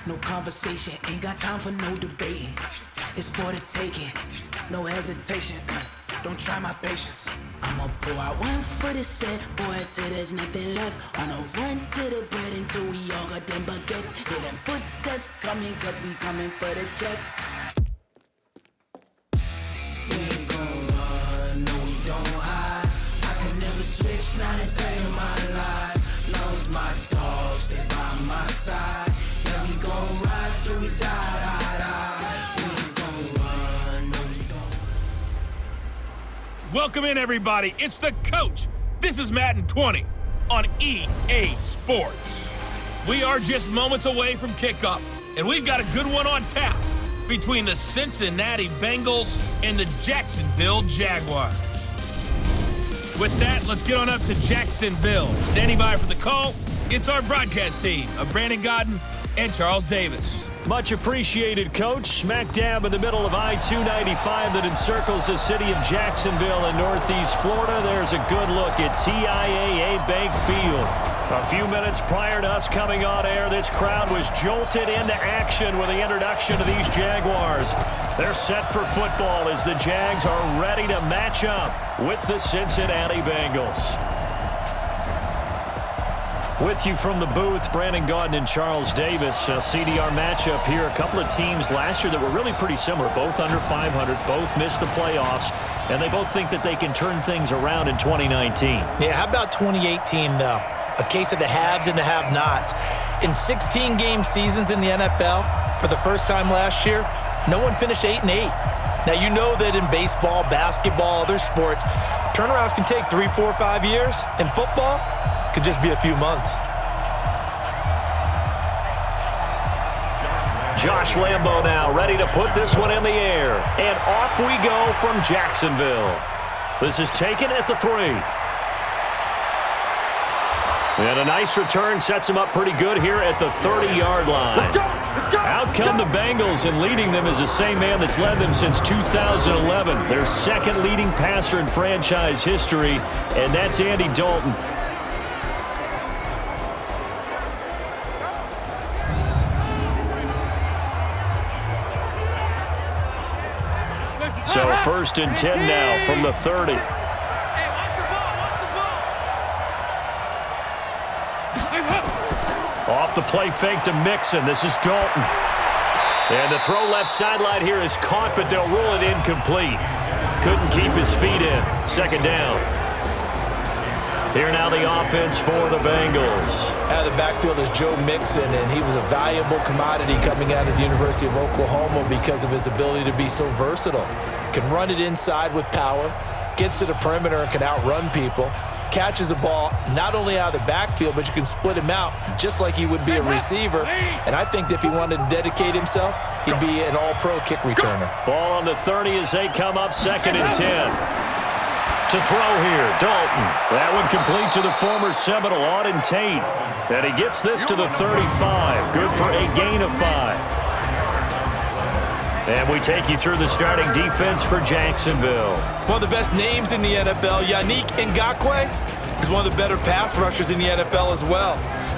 no conversation, ain't got time for no debating. It's for the taking, no hesitation. Don't try my patience. I'ma pour out one for the set, boy, till there's nothing left. On a run to the bread until we all got them baguettes. Hear them footsteps coming, cause we coming for the check. We ain't gon' run, no we don't hide. I can never switch, not a day in my life. Knows my dogs, they by my side. Yeah, we gon' ride till we die. We ain't gon' run, no we don't. Welcome in, everybody. It's the coach. This is Madden 20 on EA Sports. We are just moments away from kickoff, and we've got a good one on tap between the Cincinnati Bengals and the Jacksonville Jaguars. With that, let's get on up to Jacksonville. Standing by for the call, it's our broadcast team of Brandon Godden and Charles Davis. Much appreciated, Coach. Smack dab in the middle of I-295 that encircles the city of Jacksonville in northeast Florida. There's a good look at TIAA Bank Field. A few minutes prior to us coming on air, this crowd was jolted into action with the introduction of these Jaguars. They're set for football as the Jags are ready to match up with the Cincinnati Bengals. With you from the booth, Brandon Godden and Charles Davis. A CDR matchup here. A couple of teams last year that were really pretty similar. Both under 500, both missed the playoffs, and they both think that they can turn things around in 2019. Yeah, how about 2018, though? A case of the haves and the have-nots. In 16-game seasons in the NFL, for the first time last year, no one finished 8-8. Now, you know that in baseball, basketball, other sports, turnarounds can take 3, 4, 5 years. In football, it could just be a few months. Josh Lambo now ready to put this one in the air. And off we go from Jacksonville. This is taken at the 3. And a nice return sets him up pretty good here at the 30-yard line. Let's go. Out come the Bengals, and leading them is the same man that's led them since 2011. Their second leading passer in franchise history, and that's Andy Dalton. So 1st and 10 now from the 30. Off the play fake to Mixon. This is Dalton. And the throw left sideline here is caught, but they'll rule it incomplete. Couldn't keep his feet in. 2nd down. Here now the offense for the Bengals. Out of the backfield is Joe Mixon, and he was a valuable commodity coming out of the University of Oklahoma because of his ability to be so versatile. Can run it inside with power, gets to the perimeter and can outrun people. Catches the ball not only out of the backfield, but you can split him out just like he would be a receiver. And I think if he wanted to dedicate himself, he'd be an all-pro kick returner. Ball on the 30 as they come up 2nd and 10. To throw here, Dalton. That one complete to the former Seminole, Auden Tate. And he gets this to the 35. Good for a gain of 5. And we take you through the starting defense for Jacksonville. One of the best names in the NFL, Yannick Ngakoue, is one of the better pass rushers in the NFL as well.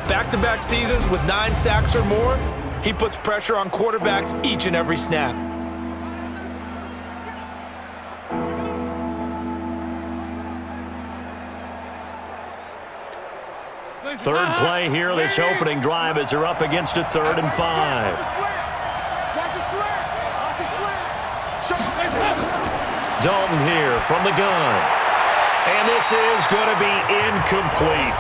Back-to-back seasons with 9 sacks or more, he puts pressure on quarterbacks each and every snap. Third play here, this opening drive as they're up against a 3rd and 5. Dalton here from the gun. And this is going to be incomplete.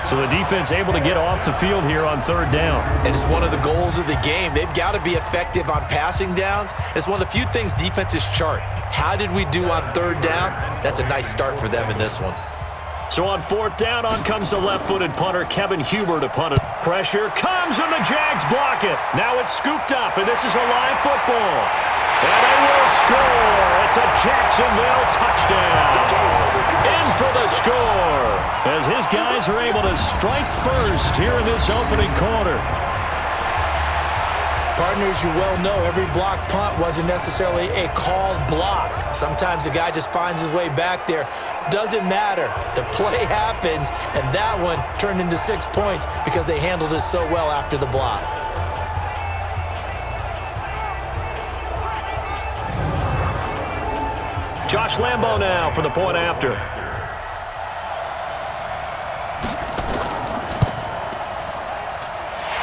So the defense able to get off the field here on 3rd down. And it's one of the goals of the game. They've got to be effective on passing downs. It's one of the few things defenses chart. How did we do on 3rd down? That's a nice start for them in this one. So on 4th down, on comes the left-footed punter, Kevin Huber, to punt it. Pressure comes, and the Jags block it. Now it's scooped up, and this is a live football. And they will score. It's a Jacksonville touchdown. In for the score, as his guys are able to strike first here in this opening quarter. Partner, as you well know, every block punt wasn't necessarily a called block. Sometimes the guy just finds his way back there. Doesn't matter. The play happens, and that one turned into 6 points because they handled it so well after the block. Josh Lambo now for the point after.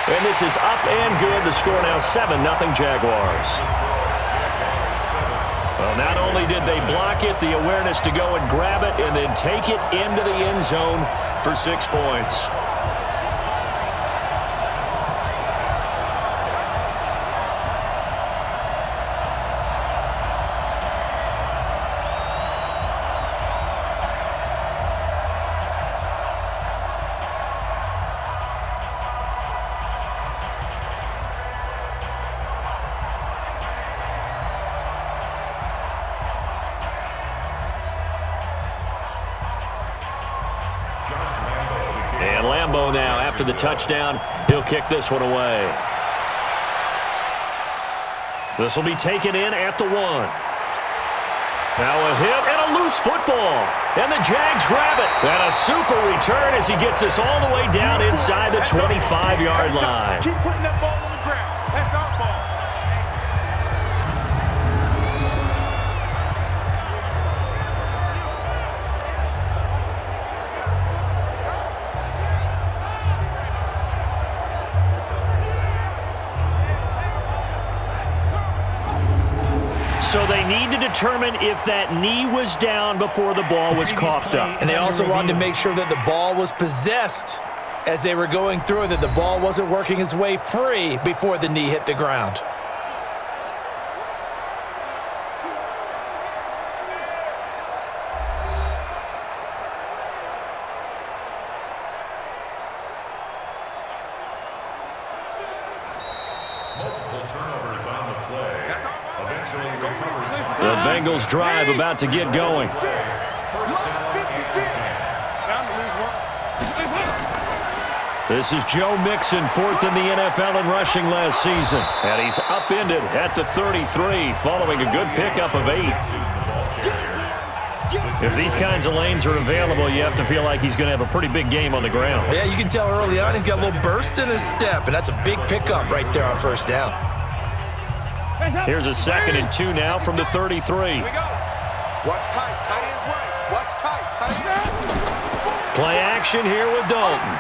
And this is up and good. The score now 7-0 Jaguars. Well, not only did they block it, the awareness to go and grab it and then take it into the end zone for 6 points. And Lambo now, after the touchdown, he'll kick this one away. This will be taken in at the 1. Now a hit and a loose football. And the Jags grab it. And a super return as he gets this all the way down inside the 25-yard line. Keep putting that ball on the ground. That's our ball. So they need to determine if that knee was down before the ball was coughed up. And they also wanted to make sure that the ball was possessed as they were going through it, that the ball wasn't working its way free before the knee hit the ground. The Bengals drive about to get going. This is Joe Mixon, 4th in the NFL in rushing last season. And he's upended at the 33 following a good pickup of 8. If these kinds of lanes are available, you have to feel like he's going to have a pretty big game on the ground. Yeah, you can tell early on he's got a little burst in his step, and that's a big pickup right there on first down. Here's a 2nd and 2 now from the 33. Watch tight. Tight ends right. Watch tight. Tight ends. Play action here with Dalton.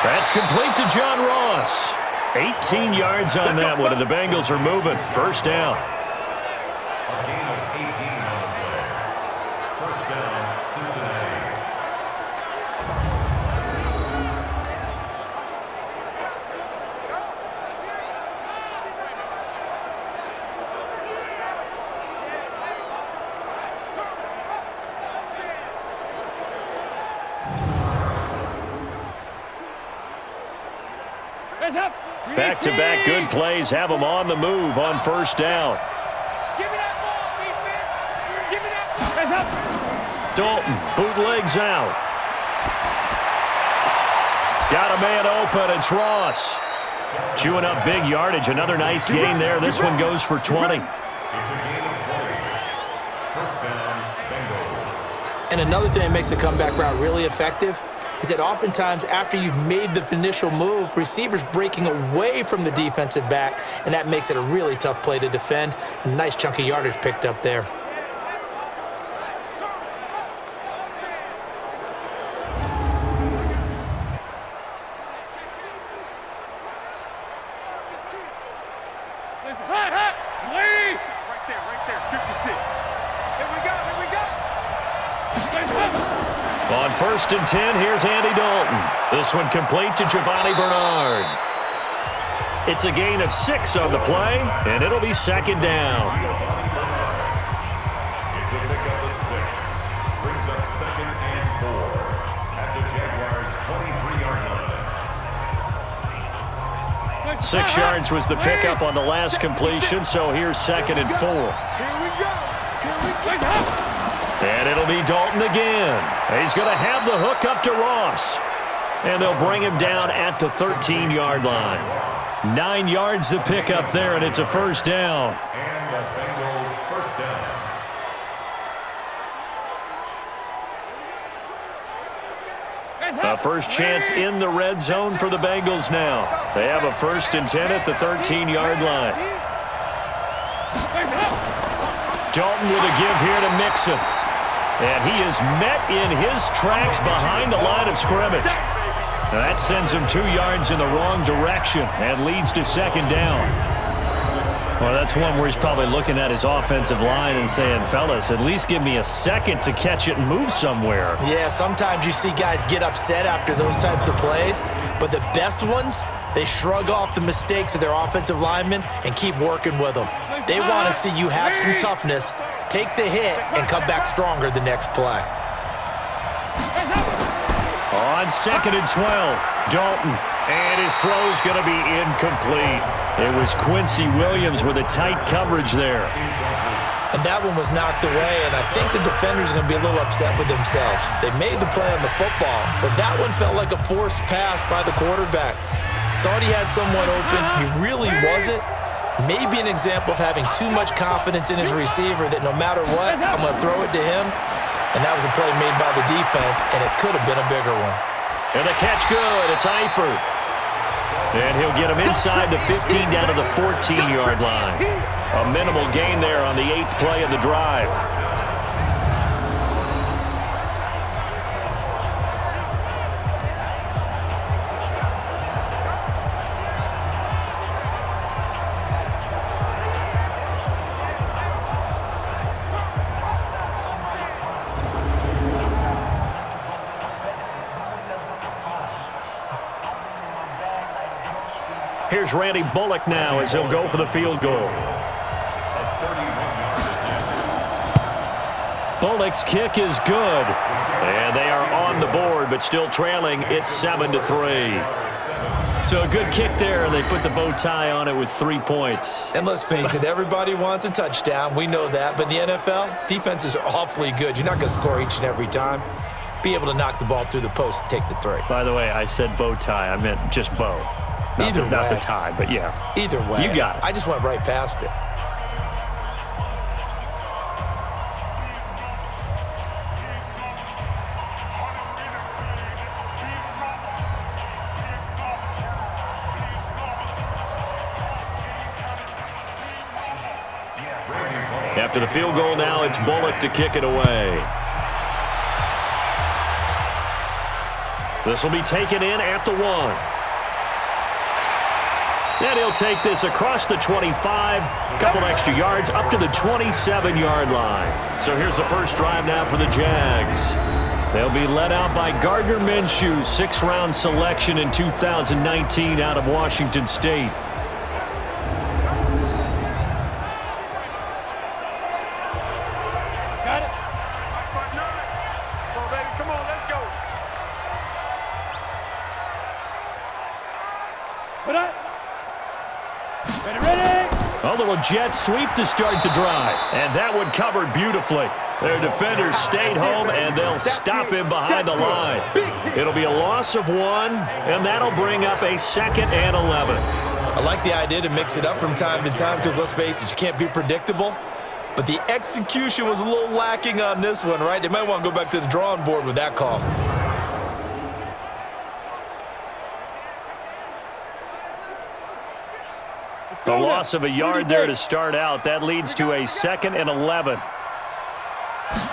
That's complete to John Ross. 18 yards on that one, and the Bengals are moving. First down. A gain of 18 on the play. First down, Cincinnati. Back-to-back good plays have them on the move on first down. Dalton bootlegs out. Got a man open. It's Ross. Chewing up big yardage. Another nice gain there. This one goes for 20. It's a gain of 20. First down, Bengals. And another thing that makes the comeback route really effective is that oftentimes after you've made the initial move, receivers breaking away from the defensive back, and that makes it a really tough play to defend. A nice chunk of yardage picked up there. Right there. 56. Here we go. On 1st and 10, here's Andy Dalton. This one complete to Giovanni Bernard. It's a gain of 6 on the play, and it'll be 2nd down. It's a pickup of 6. Brings up 2nd and 4 at the Jaguars' 23-yard line. 6 yards was the pickup on the last completion, so here's 2nd and 4. Here we go. And it'll be Dalton again. He's going to have the hook up to Ross. And they'll bring him down at the 13-yard line. 9 yards to pick up there, and it's a first down. And the Bengals first down. A first chance in the red zone for the Bengals now. They have a 1st and 10 at the 13-yard line. Dalton with a give here to Mixon. And he is met in his tracks behind the line of scrimmage. Now that sends him 2 yards in the wrong direction and leads to 2nd down. Well, that's one where he's probably looking at his offensive line and saying, fellas, at least give me a second to catch it and move somewhere. Yeah, sometimes you see guys get upset after those types of plays, but the best ones, they shrug off the mistakes of their offensive linemen and keep working with them. They want to see you have some toughness, take the hit, and come back stronger the next play. On 2nd and 12, Dalton. And his throw's going to be incomplete. It was Quincy Williams with a tight coverage there. And that one was knocked away, and I think the defenders are going to be a little upset with themselves. They made the play on the football, but that one felt like a forced pass by the quarterback. Thought he had someone open. He really wasn't. Maybe an example of having too much confidence in his receiver that no matter what, I'm going to throw it to him. And that was a play made by the defense, and it could have been a bigger one. And the catch good. It's Eifert. And he'll get him inside the 15 down to the 14-yard line. A minimal gain there on the 8th play of the drive. Here's Randy Bullock now as he'll go for the field goal. Bullock's kick is good. And they are on the board, but still trailing. It's 7-3. So a good kick there, and they put the bow tie on it with 3 points. And let's face it, everybody wants a touchdown. We know that. But in the NFL, defenses are awfully good. You're not going to score each and every time. Be able to knock the ball through the post and take the 3. By the way, I said bow tie. I meant just bow. Not the tie, but yeah. Either way. You got it. I just went right past it. After the field goal now, it's Bullock to kick it away. This will be taken in at the 1. And he'll take this across the 25, couple extra yards up to the 27-yard line. So here's the first drive now for the Jags. They'll be led out by Gardner Minshew, 6th-round selection in 2019 out of Washington State. Got it. Come on, baby. Come on, let's go. Put up. Ready. A little jet sweep to start the drive. And that one covered beautifully. Their defenders stayed home, and they'll stop him behind the line. It'll be a loss of 1, and that'll bring up a 2nd and 11. I like the idea to mix it up from time to time because, let's face it, you can't be predictable. But the execution was a little lacking on this one, right? They might want to go back to the drawing board with that call. A loss of a yard there to start out. That leads to a 2nd and 11.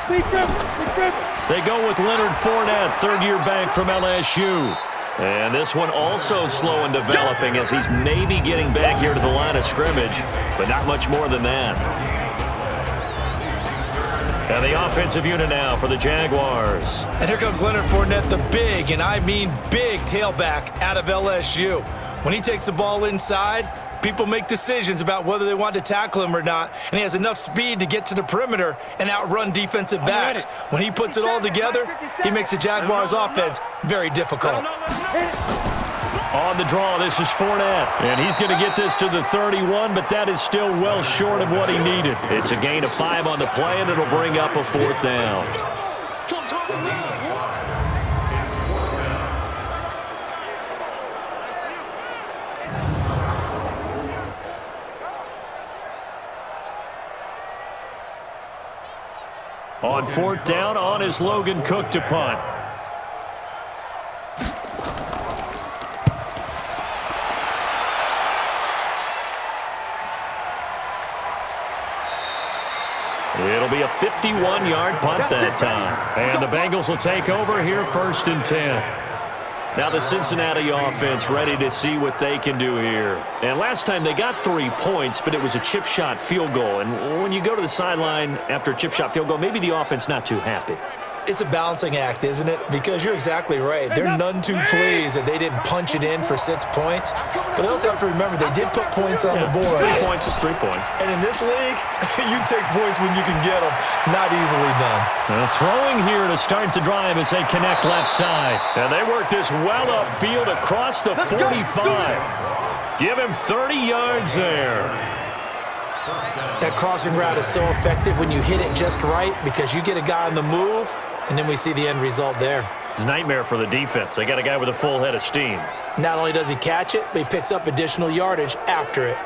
They go with Leonard Fournette, 3rd-year back from LSU. And this one also slow in developing as he's maybe getting back here to the line of scrimmage, but not much more than that. And the offensive unit now for the Jaguars. And here comes Leonard Fournette, the big, and I mean big, tailback out of LSU. When he takes the ball inside, people make decisions about whether they want to tackle him or not, and he has enough speed to get to the perimeter and outrun defensive backs. When he puts it all together, he makes the Jaguars' offense very difficult. On the draw, this is Fournette, and he's going to get this to the 31, but that is still well short of what he needed. It's a gain of 5 on the play, and it'll bring up a 4th down. On 4th down, on is Logan Cook to punt. It'll be a 51-yard punt that time. And the Bengals will take over here 1st and 10. Now the Cincinnati offense ready to see what they can do here. And last time they got 3 points, but it was a chip shot field goal. And when you go to the sideline after a chip shot field goal, maybe the offense not too happy. It's a balancing act, isn't it? Because you're exactly right. They're none too pleased that they didn't punch it in for 6 points. But they also have to remember they did put points on the board. 3 points is 3 points. And in this league, you take points when you can get them. Not easily done. Throwing here to start the drive as they connect left side. And they work this well upfield across the 45. Give him 30 yards there. That crossing route is so effective when you hit it just right because you get a guy on the move, and then we see the end result there. It's a nightmare for the defense. They got a guy with a full head of steam. Not only does he catch it, but he picks up additional yardage after it.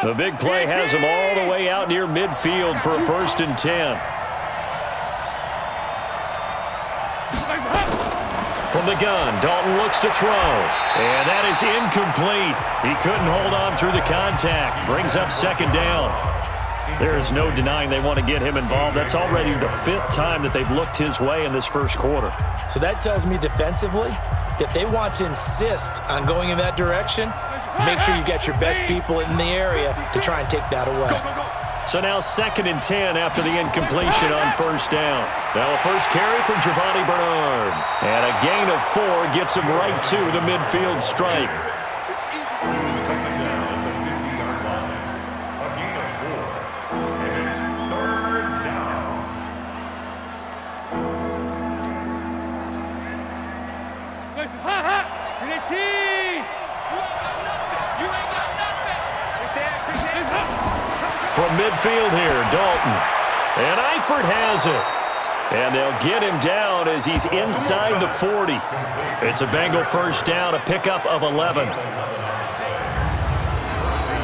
The big play has him all the way out near midfield for a 1st and 10. From the gun, Dalton looks to throw. And that is incomplete. He couldn't hold on through the contact. Brings up 2nd down. There is no denying they want to get him involved. That's already the 5th time that they've looked his way in this 1st quarter. So that tells me defensively that they want to insist on going in that direction. Make sure you get your best people in the area to try and take that away. So now 2nd and 10 after the incompletion on 1st down. Now a first carry from Giovanni Bernard. And a gain of 4 gets him right to the midfield stripe. From midfield here, Dalton. And Eifert has it. And they'll get him down as he's inside the 40. It's a Bengal 1st down, a pickup of 11.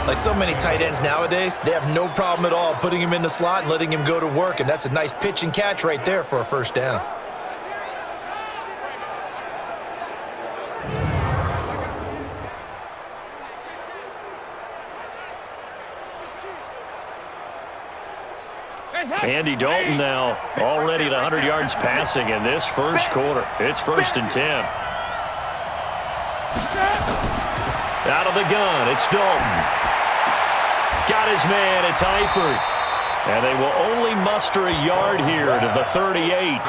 Like so many tight ends nowadays, they have no problem at all putting him in the slot and letting him go to work. And that's a nice pitch and catch right there for a 1st down. Andy Dalton now already at 100 yards passing in this 1st quarter. It's 1st and 10. Out of the gun, it's Dalton. Got his man, it's Eifert. And they will only muster a yard here to the 38.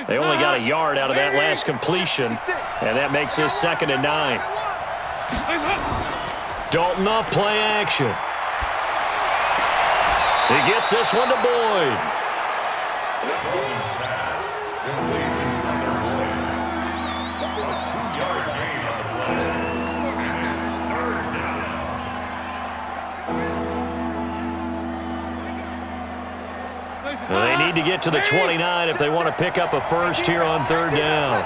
They only got a yard out of that last completion, and that makes this 2nd and 9. Dalton off play action. He gets this one to Boyd. They need to get to the 29 if they want to pick up a 1st here on 3rd down.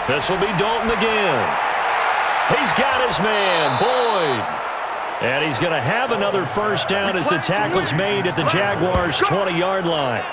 This will be Dalton again. He's got his man, Boyd. And he's going to have another 1st down as the tackle's made at the Jaguars' 20-yard line.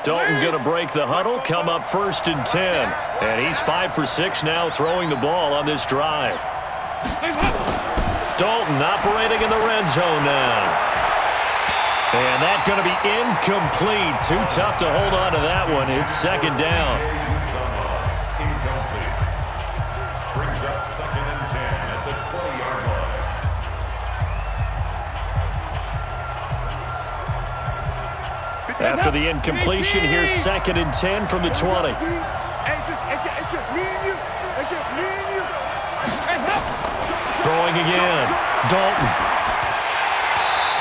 Dalton going to break the huddle, come up 1st and 10. And he's 5 for 6 now throwing the ball on this drive. Dalton operating in the red zone now. And that's going to be incomplete. Too tough to hold on to that one. It's second down. Incomplete. Brings up 2nd and 10 at the 20-yard line. After the incompletion, here's 2nd and 10 from the 20. It's just me and you. It's just me and you. Throwing again. Dalton.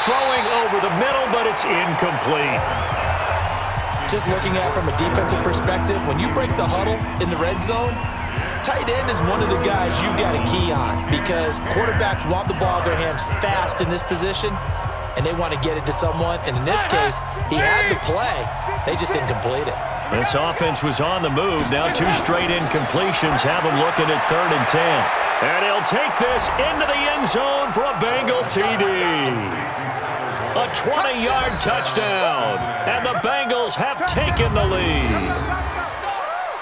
Throwing over the middle, but it's incomplete. Just looking at it from a defensive perspective, when you break the huddle in the red zone, tight end is one of the guys you've got a key on because quarterbacks want the ball in their hands fast in this position, and they want to get it to someone. And in this case, he had the play. They just didn't complete it. This offense was on the move. Now 2 straight incompletions have them looking at 3rd and 10. And he'll take this into the end zone for a Bengal TD. A 20-yard touchdown. And the Bengals have taken the lead.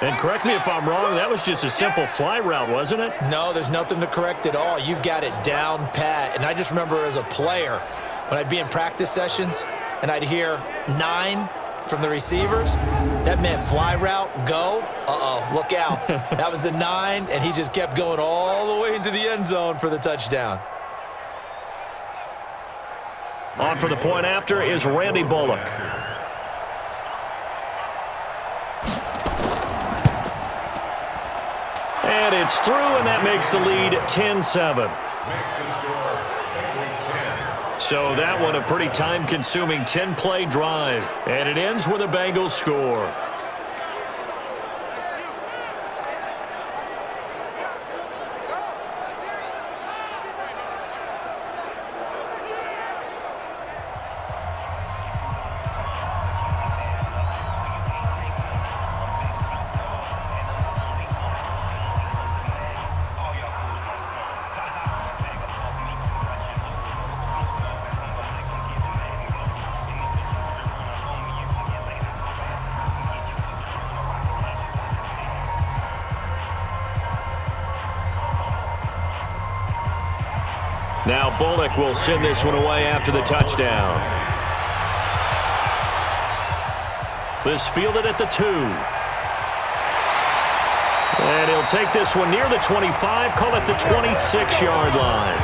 And correct me if I'm wrong, that was just a simple fly route, wasn't it? No, there's nothing to correct at all. You've got it down pat. And I just remember as a player, when I'd be in practice sessions and I'd hear 9 from the receivers, that meant fly route, go. Uh-oh, look out. That was the 9, and he just kept going all the way into the end zone for the touchdown. On for the point after is Randy Bullock. And it's through, and that makes the lead 10-7. So that one a pretty time-consuming 10-play drive. And it ends with a Bengals score. Now Bullock will send this one away after the touchdown. This fielded at the 2. And he'll take this one near the 25, call it the 26-yard line.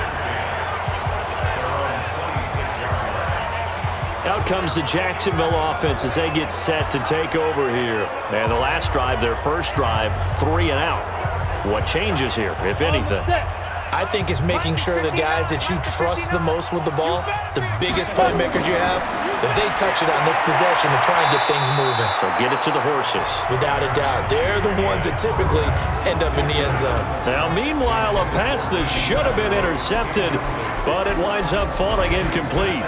Out comes the Jacksonville offense as they get set to take over here. And the last drive, their first drive, 3 and out. What changes here, if anything? I think it's making sure the guys that you trust the most with the ball, the biggest playmakers you have, that they touch it on this possession to try and get things moving. So get it to the horses. Without a doubt. They're the ones that typically end up in the end zone. Now, meanwhile, a pass that should have been intercepted, but it winds up falling incomplete.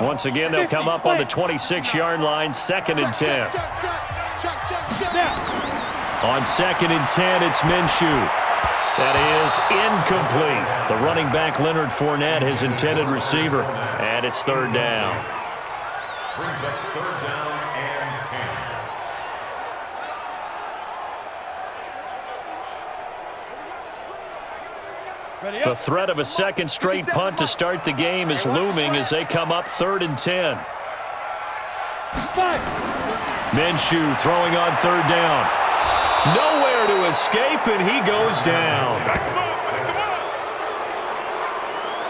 Once again, they'll come up on the 26-yard line, 2nd and 10. On 2nd and 10, it's Minshew. That is incomplete. The running back, Leonard Fournette, his intended receiver. And it's 3rd down. Brings up 3rd down and 10. The threat of a second straight punt to start the game is looming as they come up 3rd and 10. Minshew throwing on 3rd down. Nowhere to escape, and he goes down.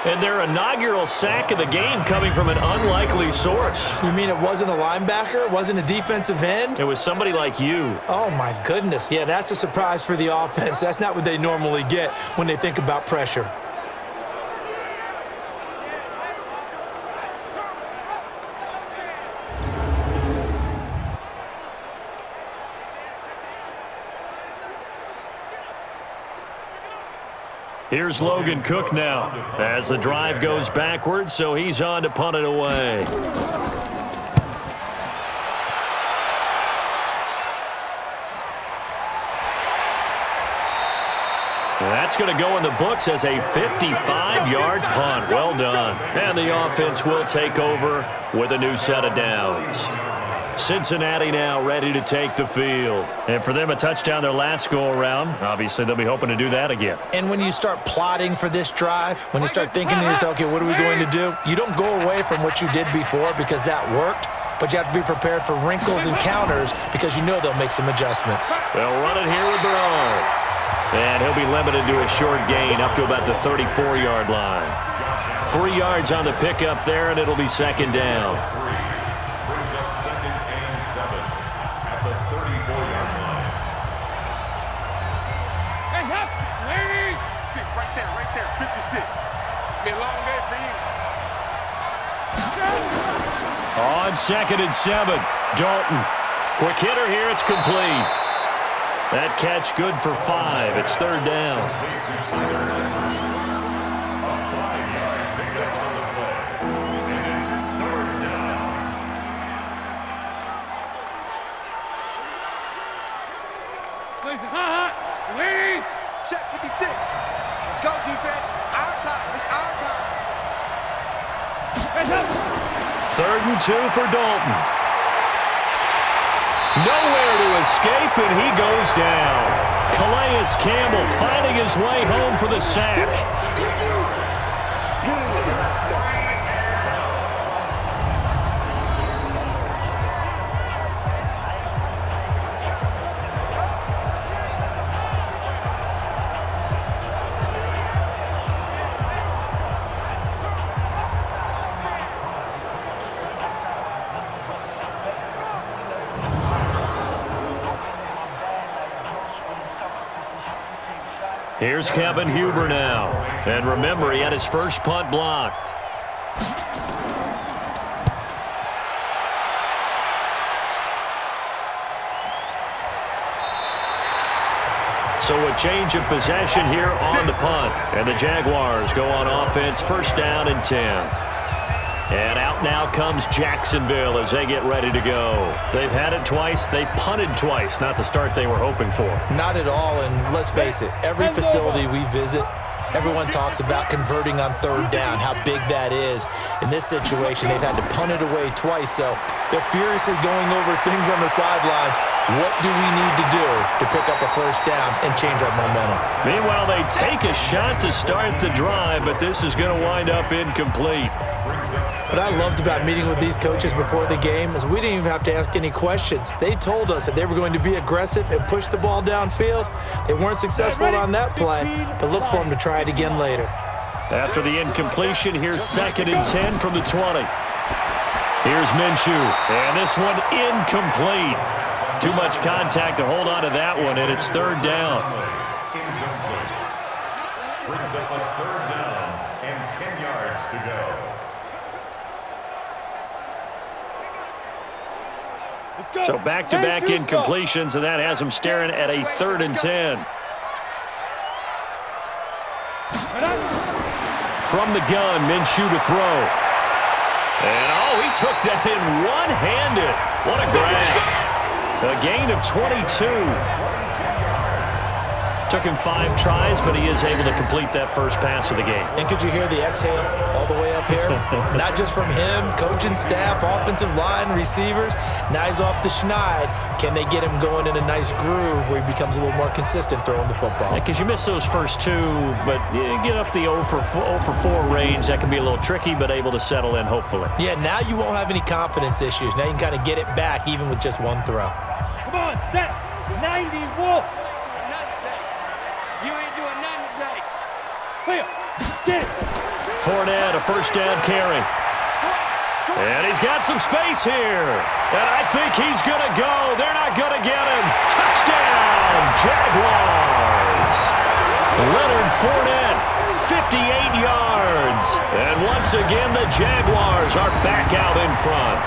And their inaugural sack of the game coming from an unlikely source. You mean it wasn't a linebacker? It wasn't a defensive end? It was somebody like you. Oh, my goodness. Yeah, that's a surprise for the offense. That's not what they normally get when they think about pressure. Here's Logan Cook now as the drive goes backwards, so he's on to punt it away. That's going to go in the books as a 55-yard punt. Well done. And the offense will take over with a new set of downs. Cincinnati now ready to take the field. And for them, a touchdown their last go-around. Obviously, they'll be hoping to do that again. And when you start plotting for this drive, when you start thinking to yourself, okay, what are we going to do? You don't go away from what you did before because that worked, but you have to be prepared for wrinkles and counters because you know they'll make some adjustments. They'll run it here with their own. And he'll be limited to a short gain up to about the 34-yard line. 3 yards on the pickup there, and it'll be second down. Brings up 2nd and 7 at the 34-yard line. Hey, help! Ladies! Right there, 56. It's been a long day for you. On 2nd and 7, Dalton. Quick hitter here, it's complete. That catch good for 5. It's third down. A 5-yard pickup on the play. And it's third down. Ladies! Check 56. Let's go, defense. Our time. It's our time. Third and 2 for Dalton. Nowhere to escape, and he goes down. Calais Campbell finding his way home for the sack. Here's Kevin Huber now. And remember, he had his first punt blocked. So a change of possession here on the punt. And the Jaguars go on offense, first down and 10. And out now comes Jacksonville as they get ready to go. They've had it twice. They've punted twice. Not the start they were hoping for. Not at all, and let's face it, every facility we visit, everyone talks about converting on third down, how big that is. In this situation, they've had to punt it away twice, so they're furiously going over things on the sidelines. What do we need to do to pick up a first down and change our momentum? Meanwhile, they take a shot to start the drive, but this is going to wind up incomplete. What I loved about meeting with these coaches before the game is we didn't even have to ask any questions. They told us that they were going to be aggressive and push the ball downfield. They weren't successful on that play, but look for them to try it again later. After the incompletion, here's 2nd and 10 from the 20. Here's Minshew, and this one incomplete. Too much contact to hold on to that one, and it's third down. Incomplete. Brings up a third down and 10 yards to go. So back-to-back incompletions, and that has them staring at a 3rd and 10. From the gun, Minshew to throw. And, he took that in one-handed. What a grab. A gain of 22. Took him 5 tries, but he is able to complete that first pass of the game. And could you hear the exhale all the way up here? Not just from him, coaching staff, offensive line, receivers. Now he's off the schneid. Can they get him going in a nice groove where he becomes a little more consistent throwing the football? Because you miss those first 2, but you get up the 0 for 4 range. That can be a little tricky, but able to settle in, hopefully. Yeah, now you won't have any confidence issues. Now you can kind of get it back even with just one throw. Come on, set 90 Wolf. You ain't doing nothing today. Clear. Get it. Fournette, a first down carry. And he's got some space here. And I think he's going to go. They're not going to get him. Touchdown, Jaguars. Leonard Fournette, 58 yards. And once again, the Jaguars are back out in front.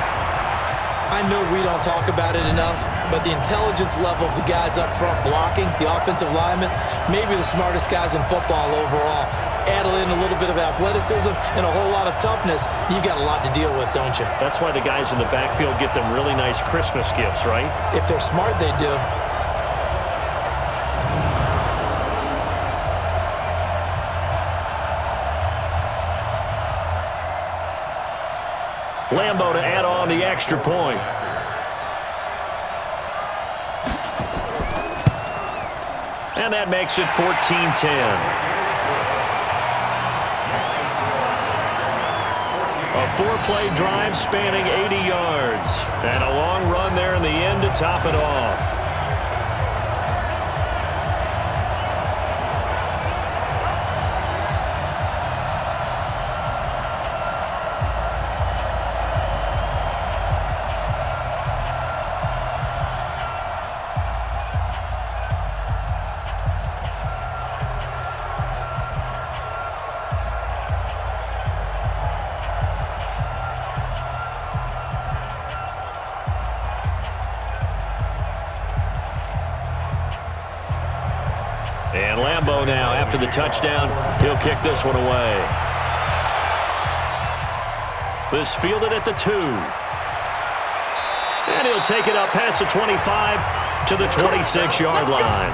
I know we don't talk about it enough, but the intelligence level of the guys up front blocking, the offensive linemen, maybe the smartest guys in football overall. Add in a little bit of athleticism and a whole lot of toughness, you've got a lot to deal with, don't you? That's why the guys in the backfield get them really nice Christmas gifts, right? If they're smart, they do. Lambo to add on the extra point. And that makes it 14-10. A 4-play drive spanning 80 yards. And a long run there in the end to top it off. And Lambo now, after the touchdown, he'll kick this one away. This fielded at the 2. And he'll take it up past the 25 to the 26-yard line.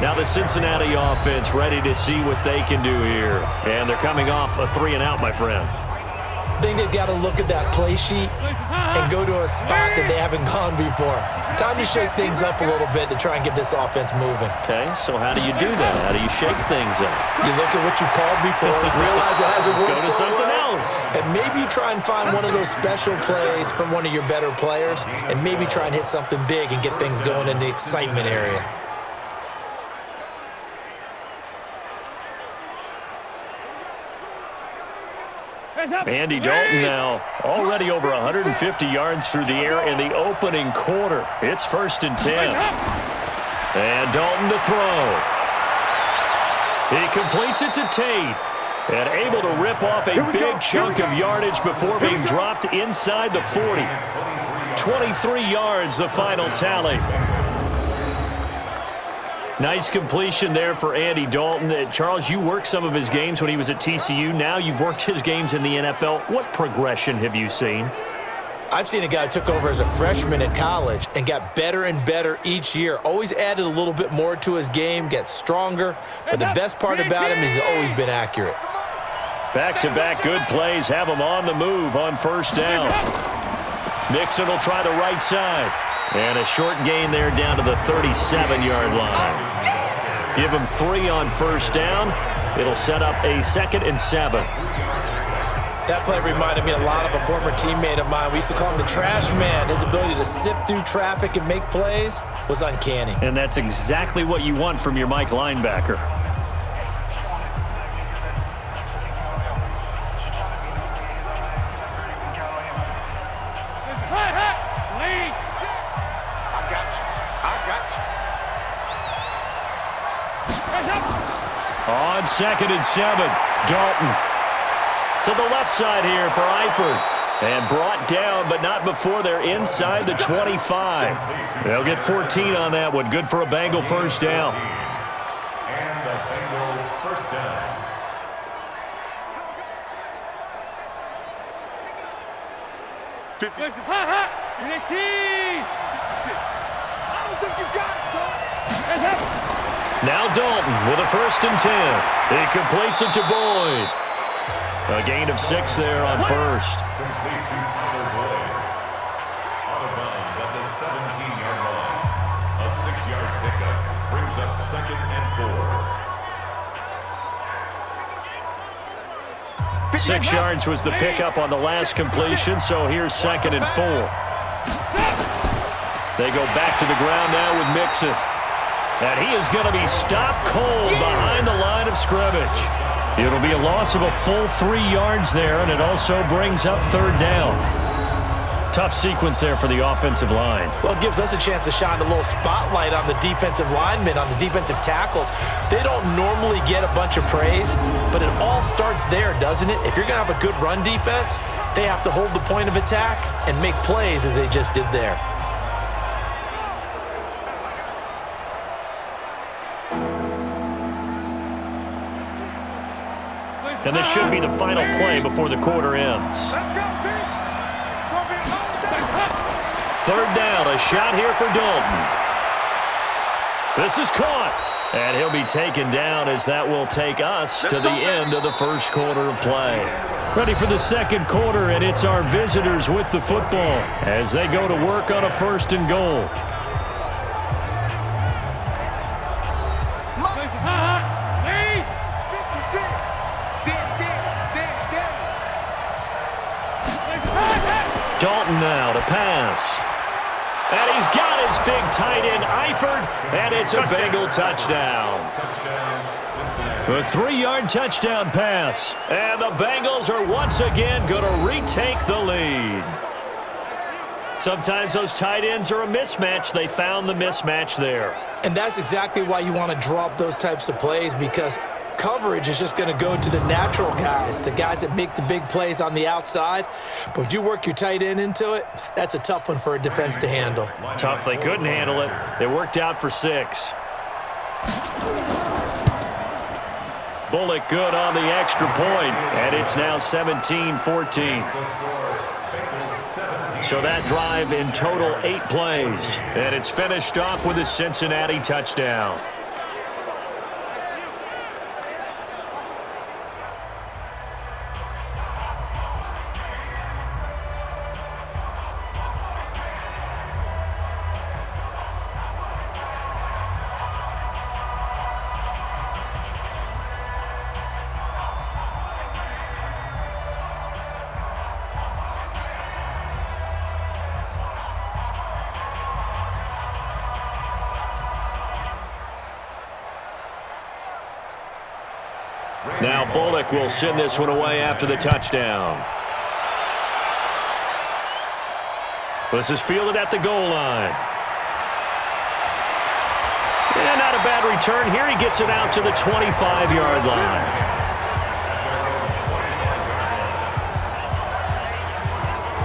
Now the Cincinnati offense ready to see what they can do here. And they're coming off a 3-and-out, my friend. I think they've got to look at that play sheet and go to a spot that they haven't gone before. Time to shake things up a little bit to try and get this offense moving. Okay, so how do you do that? How do you shake things up? You look at what you've called before, realize it hasn't worked Go to so something well, else. and maybe try and find one of those special plays from one of your better players, and maybe try and hit something big and get things going in the excitement area. Andy Dalton now already over 150 yards through the air in the opening quarter. It's 1st and 10. And Dalton to throw. He completes it to Tate. And able to rip off a big chunk of yardage before being dropped inside the 40. 23 yards, the final tally. Nice completion there for Andy Dalton. Charles, you worked some of his games when he was at TCU. Now you've worked his games in the NFL. What progression have you seen? I've seen a guy who took over as a freshman in college and got better and better each year. Always added a little bit more to his game, gets stronger. But the best part about him is he's always been accurate. Back-to-back good plays have him on the move on 1st down. Mixon will try the right side. And a short gain there down to the 37-yard line. Give him 3 on 1st down. It'll set up a 2nd and 7. That play reminded me a lot of a former teammate of mine. We used to call him the trash man. His ability to sift through traffic and make plays was uncanny. And that's exactly what you want from your Mike linebacker. On 2nd and 7, Dalton to the left side here for Eifert. And brought down, but not before they're inside the 25. They'll get 14 on that one. Good for a Bengal 1st down. And the Bengal 1st down. I don't think you got it, son. Now Dalton with a 1st and 10. He completes it to Boyd. A gain of 6 there on 1st. Complete to Tyler Boyd. Out of bounds at the 17-yard line. A 6-yard pickup brings up 2nd and 4. 6 yards was the pickup on the last completion, so here's 2nd and 4. They go back to the ground now with Mixon. And he is going to be stopped cold behind the line of scrimmage. It'll be a loss of a full 3 yards there, and it also brings up 3rd down. Tough sequence there for the offensive line. Well, it gives us a chance to shine a little spotlight on the defensive linemen, on the defensive tackles. They don't normally get a bunch of praise, but it all starts there, doesn't it? If you're going to have a good run defense, they have to hold the point of attack and make plays as they just did there. And this should be the final play before the quarter ends. Let's go, team. 3rd down, a shot here for Dalton. This is caught. And he'll be taken down as that will take us to the end of the first quarter of play. Ready for the second quarter, and it's our visitors with the football as they go to work on a 1st and goal. Dalton now to pass. And he's got his big tight end, Eifert, and it's a Bengal touchdown. A 3-yard touchdown pass. And the Bengals are once again going to retake the lead. Sometimes those tight ends are a mismatch. They found the mismatch there. And that's exactly why you want to draw up those types of plays, because coverage is just going to go to the natural guys, the guys that make the big plays on the outside. But if you work your tight end into it, that's a tough one for a defense to handle. Tough. They couldn't handle it. It worked out for 6. Bullock good on the extra point, and it's now 17-14. So that drive in total 8 plays, and it's finished off with a Cincinnati touchdown. Now Bullock will send this one away after the touchdown. This is fielded at the goal line. And not a bad return here. He gets it out to the 25-yard line.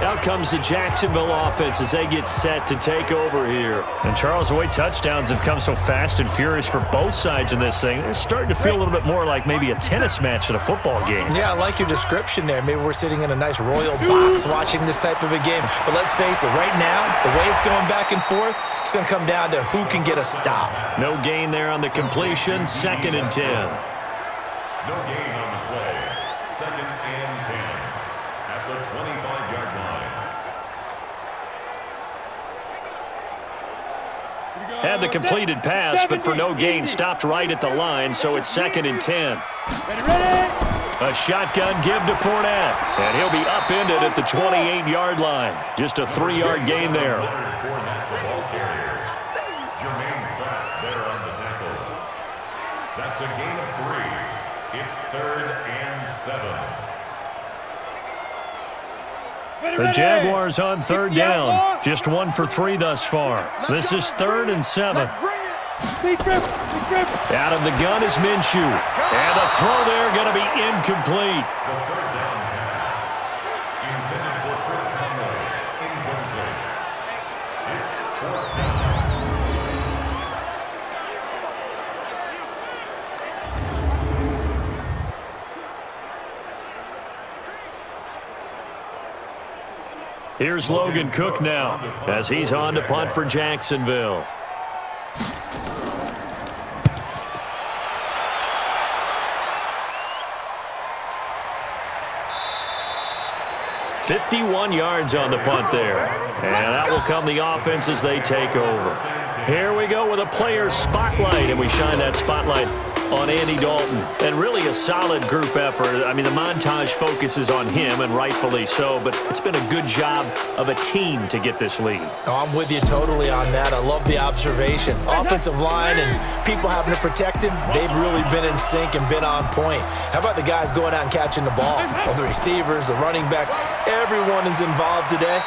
Out comes the Jacksonville offense as they get set to take over here. And Charles, the way touchdowns have come so fast and furious for both sides in this thing, it's starting to feel a little bit more like maybe a tennis match at a football game. Yeah, I like your description there. Maybe we're sitting in a nice royal box watching this type of a game. But let's face it, right now, the way it's going back and forth, it's going to come down to who can get a stop. No gain there on the completion, 2nd and 10. No gain on the play, 2nd and 10 at the 25-yard line. Had the completed pass, but for no gain, stopped right at the line, so it's 2nd and 10. A shotgun give to Fournette, and he'll be upended at the 28-yard line. Just a 3-yard gain there. That's a gain of 3. It's 3rd and 7. The Jaguars on 3rd down. Just 1 for 3 thus far. This is 3rd and 7. Out of the gun is Minshew. And the throw there going to be incomplete. The 3rd down pass intended for Chris Conway. Incomplete. It's 4th down. Here's Logan Cook now as he's on to punt for Jacksonville. "51 yards on the punt there. And that will come the offense as they take over. Here we go with a player's spotlight, and we shine that spotlight on Andy Dalton. And really a solid group effort. I mean, the montage focuses on him, and rightfully so, but it's been a good job of a team to get this lead. Oh, I'm with you totally on that. I love the observation. Offensive line and people having to protect him, they've really been in sync and been on point. How about the guys going out and catching the ball? Well, the receivers, the running backs, everyone is involved today.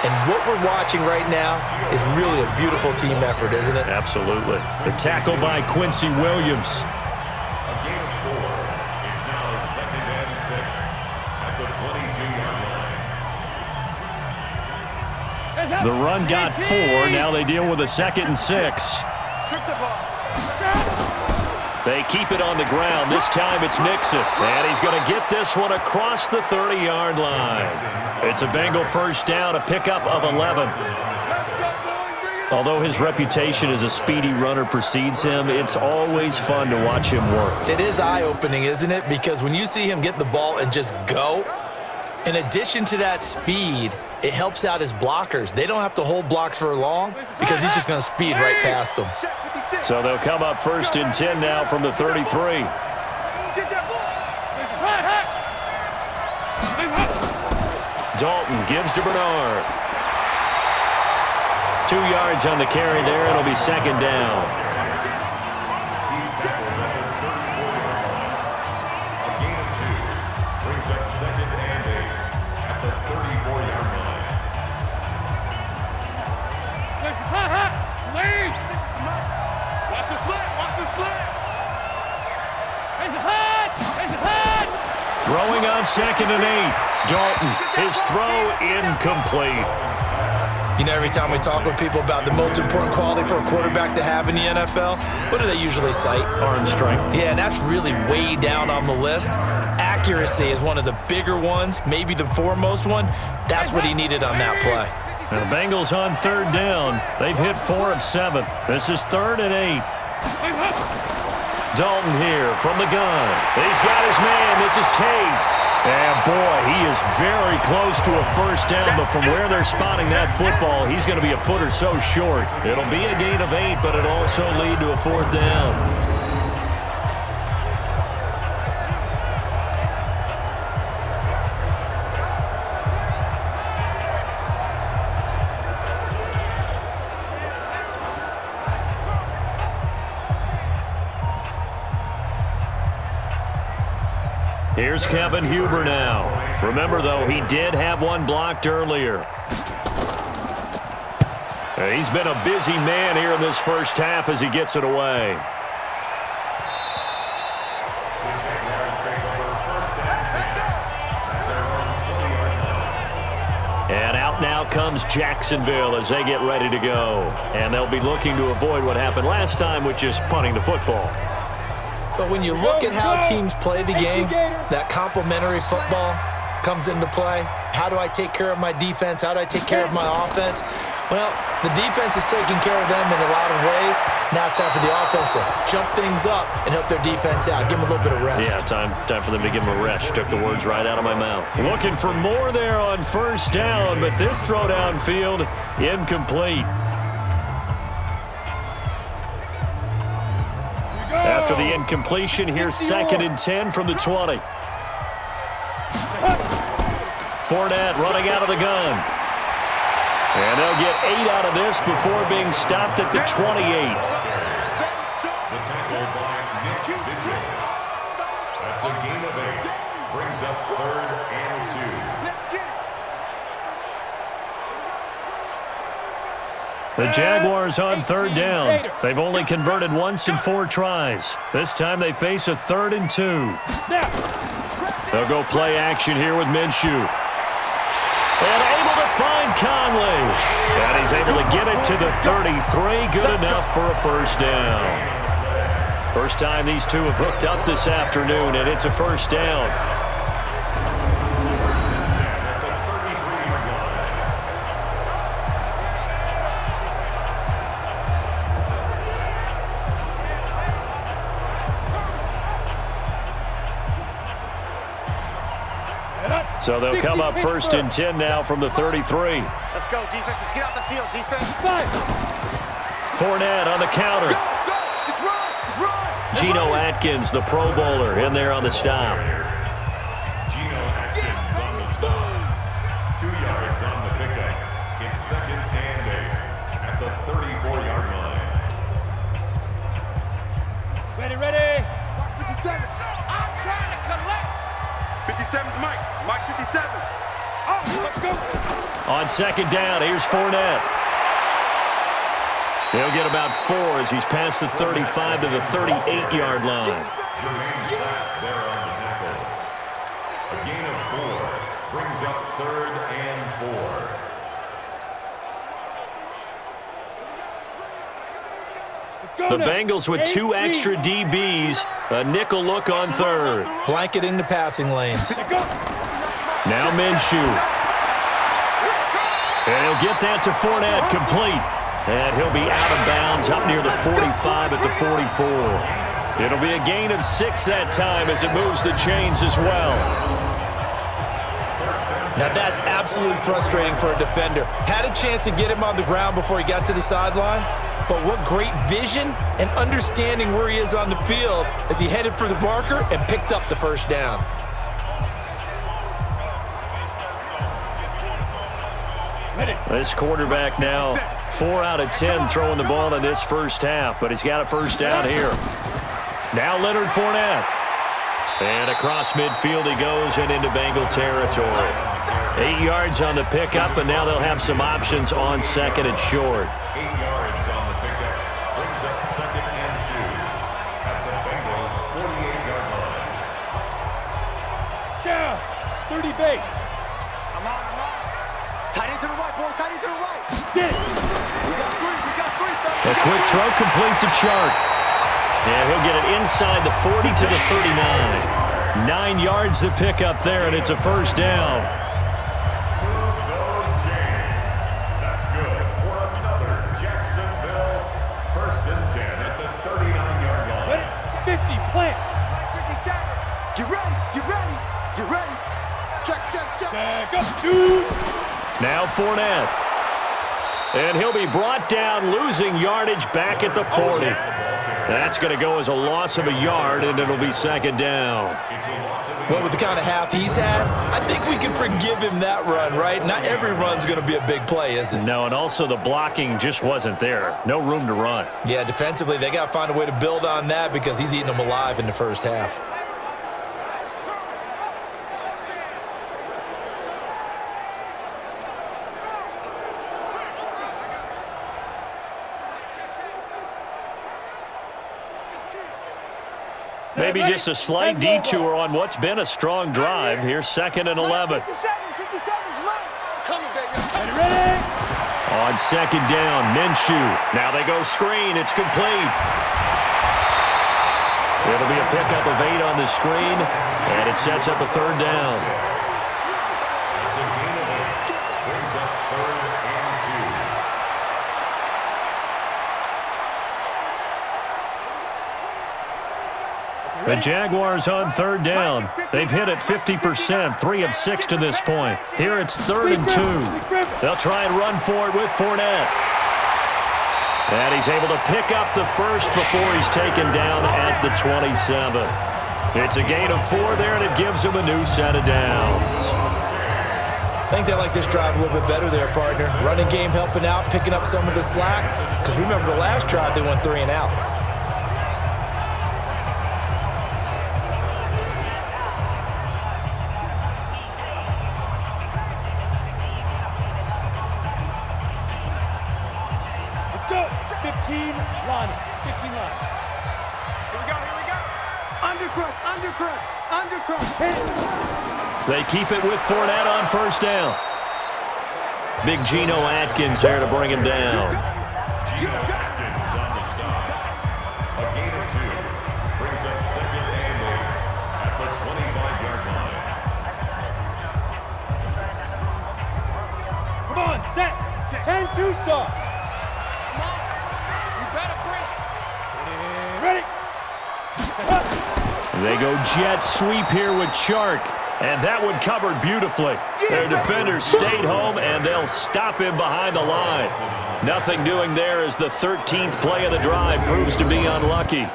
And what we're watching right now is really a beautiful team effort, isn't it? Absolutely. The tackle by Quincy Williams. A gain of 4. It's now 2nd and 6 at the 22-yard line. The run got 4. Now they deal with a 2nd and 6. They keep it on the ground. This time it's Mixon. And he's going to get this one across the 30-yard line. It's a Bengal first down, a pickup of 11. Although his reputation as a speedy runner precedes him, it's always fun to watch him work. It is eye-opening, isn't it? Because when you see him get the ball and just go, in addition to that speed, it helps out his blockers. They don't have to hold blocks for long because he's just going to speed right past them. So they'll come up 1st and 10 now from the 33. Dalton gives to Bernard. 2 yards on the carry there. It'll be 2nd down. He's tackled at the 34-yard line. A gain of 2 brings up 2nd and 8 at the 34-yard line. Watch the slant. Watch the slant. Throwing on 2nd and 8. Dalton, his throw incomplete. You know, every time we talk with people about the most important quality for a quarterback to have in the NFL, what do they usually cite? Arm strength. Yeah, and that's really way down on the list. Accuracy is one of the bigger ones, maybe the foremost one. That's what he needed on that play. And the Bengals on 3rd down. They've hit 4 of 7. This is 3rd and 8. Dalton here from the gun. He's got his man. This is Tate. And, boy, he is very close to a 1st down, but from where they're spotting that football, he's going to be a foot or so short. It'll be a gain of 8, but it'll also lead to a 4th down. Here's Kevin Huber now. Remember, though, he did have one blocked earlier. He's been a busy man here in this 1st half as he gets it away. And out now comes Jacksonville as they get ready to go. And they'll be looking to avoid what happened last time, which is punting the football. But when you look at how teams play the game, that complementary football comes into play. How do I take care of my defense? How do I take care of my offense? Well, the defense is taking care of them in a lot of ways. Now it's time for the offense to jump things up and help their defense out. Give them a little bit of rest. Yeah, time for them to give them a rest. Took the words right out of my mouth. Looking for more there on 1st down, but this throw downfield incomplete. After the incompletion, here's 2nd and 10 from the 20. Fournette running out of the gun. And they'll get 8 out of this before being stopped at the 28. The tackle by Nick Vigil. That's a gain of 8. Brings up 3rd and 2. The Jaguars on 3rd down. They've only converted once in 4 tries. This time they face a 3rd and 2. They'll go play action here with Minshew. And able to find Conley. And he's able to get it to the 33. Good enough for a 1st down. First time these two have hooked up this afternoon, and it's a 1st down. So they'll come up 1st and 10 now from the 33. Let's go, defense. Let's get out the field, defense. Fournette on the counter. It's run. It's run. Geno Atkins, the Pro Bowler, in there on the stop. Geno Atkins on the stop. 2 yards on the pickup. It's 2nd and 8 at the 34-yard line. Ready. 57. I'm trying to collect. 57's Mike. Mike 57. Oh, let's go. On 2nd down, here's Fournette. He'll get about 4 as he's past the 35 to the 38-yard line. Jermaine Pratt there on the tackle. A gain of 4 brings up 3rd and 4. The Bengals with 2 extra DBs, a nickel look on 3rd. Blanket into passing lanes. Now Minshew. And he'll get that to Fournette, complete. And he'll be out of bounds up near the 45 at the 44. It'll be a gain of 6 that time as it moves the chains as well. Now that's absolutely frustrating for a defender. Had a chance to get him on the ground before he got to the sideline, but what great vision and understanding where he is on the field as he headed for the marker and picked up the first down. This quarterback now 4 out of 10 throwing the ball in this first half, but he's got a first down here. Now Leonard Fournette. And across midfield he goes and into Bengal territory. 8 yards on the pickup, and now they'll have some options on second and short. 8 yards on the pickup. Brings up second and 2 at the Bengals' 48-yard line. Down. 30 base. I'm on. Tight end to the right, boy. Tight end to the right. Did it. We got three. A quick throw complete to Chark. And he'll get it inside the 40 to the 39. 9 yards to pick up there, and it's a first down. That's good for another Jacksonville first and 10 at the 39-yard line. 50, plant. 57. Get ready. Check. Back up, shoot. Now Fournette. And he'll be brought down, losing yardage back at the 40. That's going to go as a loss of a yard, and it'll be second down. Well, with the kind of half he's had, I think we can forgive him that run, right? Not every run's going to be a big play, is it? No, and also the blocking just wasn't there. No room to run. Yeah, defensively, they got to find a way to build on that because he's eating them alive in the first half. Maybe just a slight detour on what's been a strong drive. Here's second and 11. 57's mine. Coming, baby. Ready? On second down, Minshew. Now they go screen. It's complete. It'll be a pickup of 8 on the screen, and it sets up a third down. It's a gain of 8. Brings up third and 2. The Jaguars on third down. They've hit it 50%, 3 of 6 to this point. Here it's third and 2. They'll try and run for it with Fournette. And he's able to pick up the first before he's taken down at the 27. It's a gain of 4 there, and it gives him a new set of downs. I think they like this drive a little bit better there, partner. Running game helping out, picking up some of the slack. Because remember, the last drive they went 3 and out. They keep it with Fournette on first down. Big Geno Atkins there to bring him down. Geno Atkins on the stop. A gain of 2. Brings up second and 8 at the 25-yard line. Come on, set. 10-2 stop. You better bring. Ready? They go jet sweep here with Chark. And that one covered beautifully. Their defenders stayed home, and they'll stop him behind the line. Nothing doing there as the 13th play of the drive proves to be unlucky.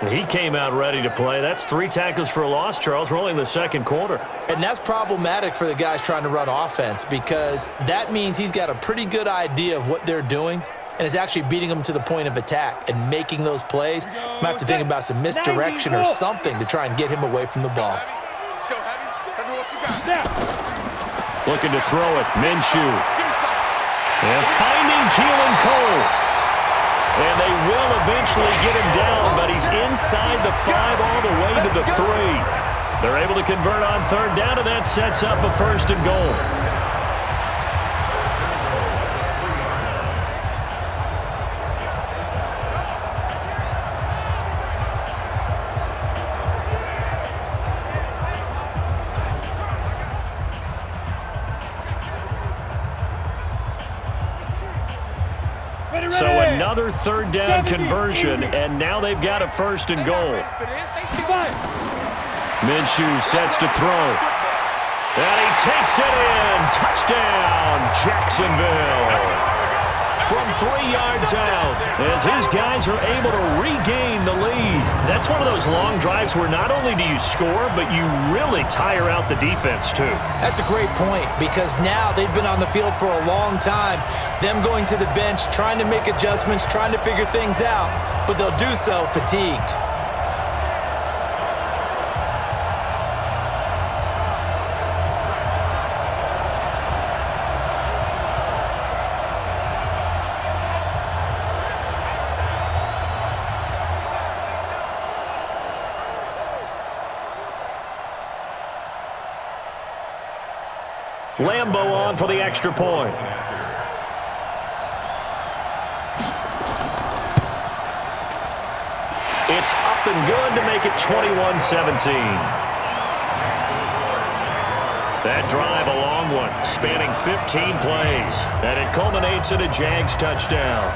He came out ready to play. That's 3 tackles for a loss, Charles. We're only in the second quarter. And that's problematic for the guys trying to run offense because that means he's got a pretty good idea of what they're doing and is actually beating them to the point of attack and making those plays. I'm going to have to think about some misdirection or something to try and get him away from the ball. Let's go, Heavy. Tell me what you got. Looking to throw it. Minshew. And finding Keelan Cole. And they will eventually get him down, but he's inside the 5 all the way to the 3. They're able to convert on third down, and that sets up a first and goal. Another third down conversion, and now they've got a 1st and goal. Minshew sets to throw. And he takes it in. Touchdown, Jacksonville. From 3 yards out, as his guys are able to regain the lead. That's one of those long drives where not only do you score, but you really tire out the defense, too. That's a great point, because now they've been on the field for a long time. Them going to the bench, trying to make adjustments, trying to figure things out, but they'll do so fatigued. Lambeau on for the extra point. It's up and good to make it 21-17. That drive, a long one, spanning 15 plays, and it culminates in a Jags touchdown.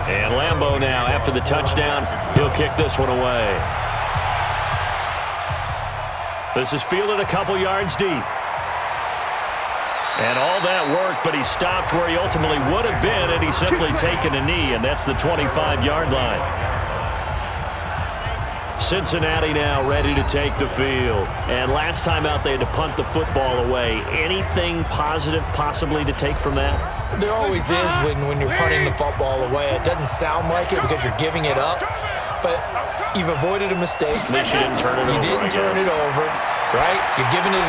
And Lambeau now, after the touchdown, he'll kick this one away. This is fielded a couple yards deep. And all that work, but he stopped where he ultimately would have been, and he's simply taken a knee, and that's the 25-yard line. Cincinnati now ready to take the field. And last time out, they had to punt the football away. Anything positive possibly to take from that? There always is when you're punting the football away. It doesn't sound like it because you're giving it up, but you've avoided a mistake. At least you didn't turn it over. You didn't turn it over, right? You're giving your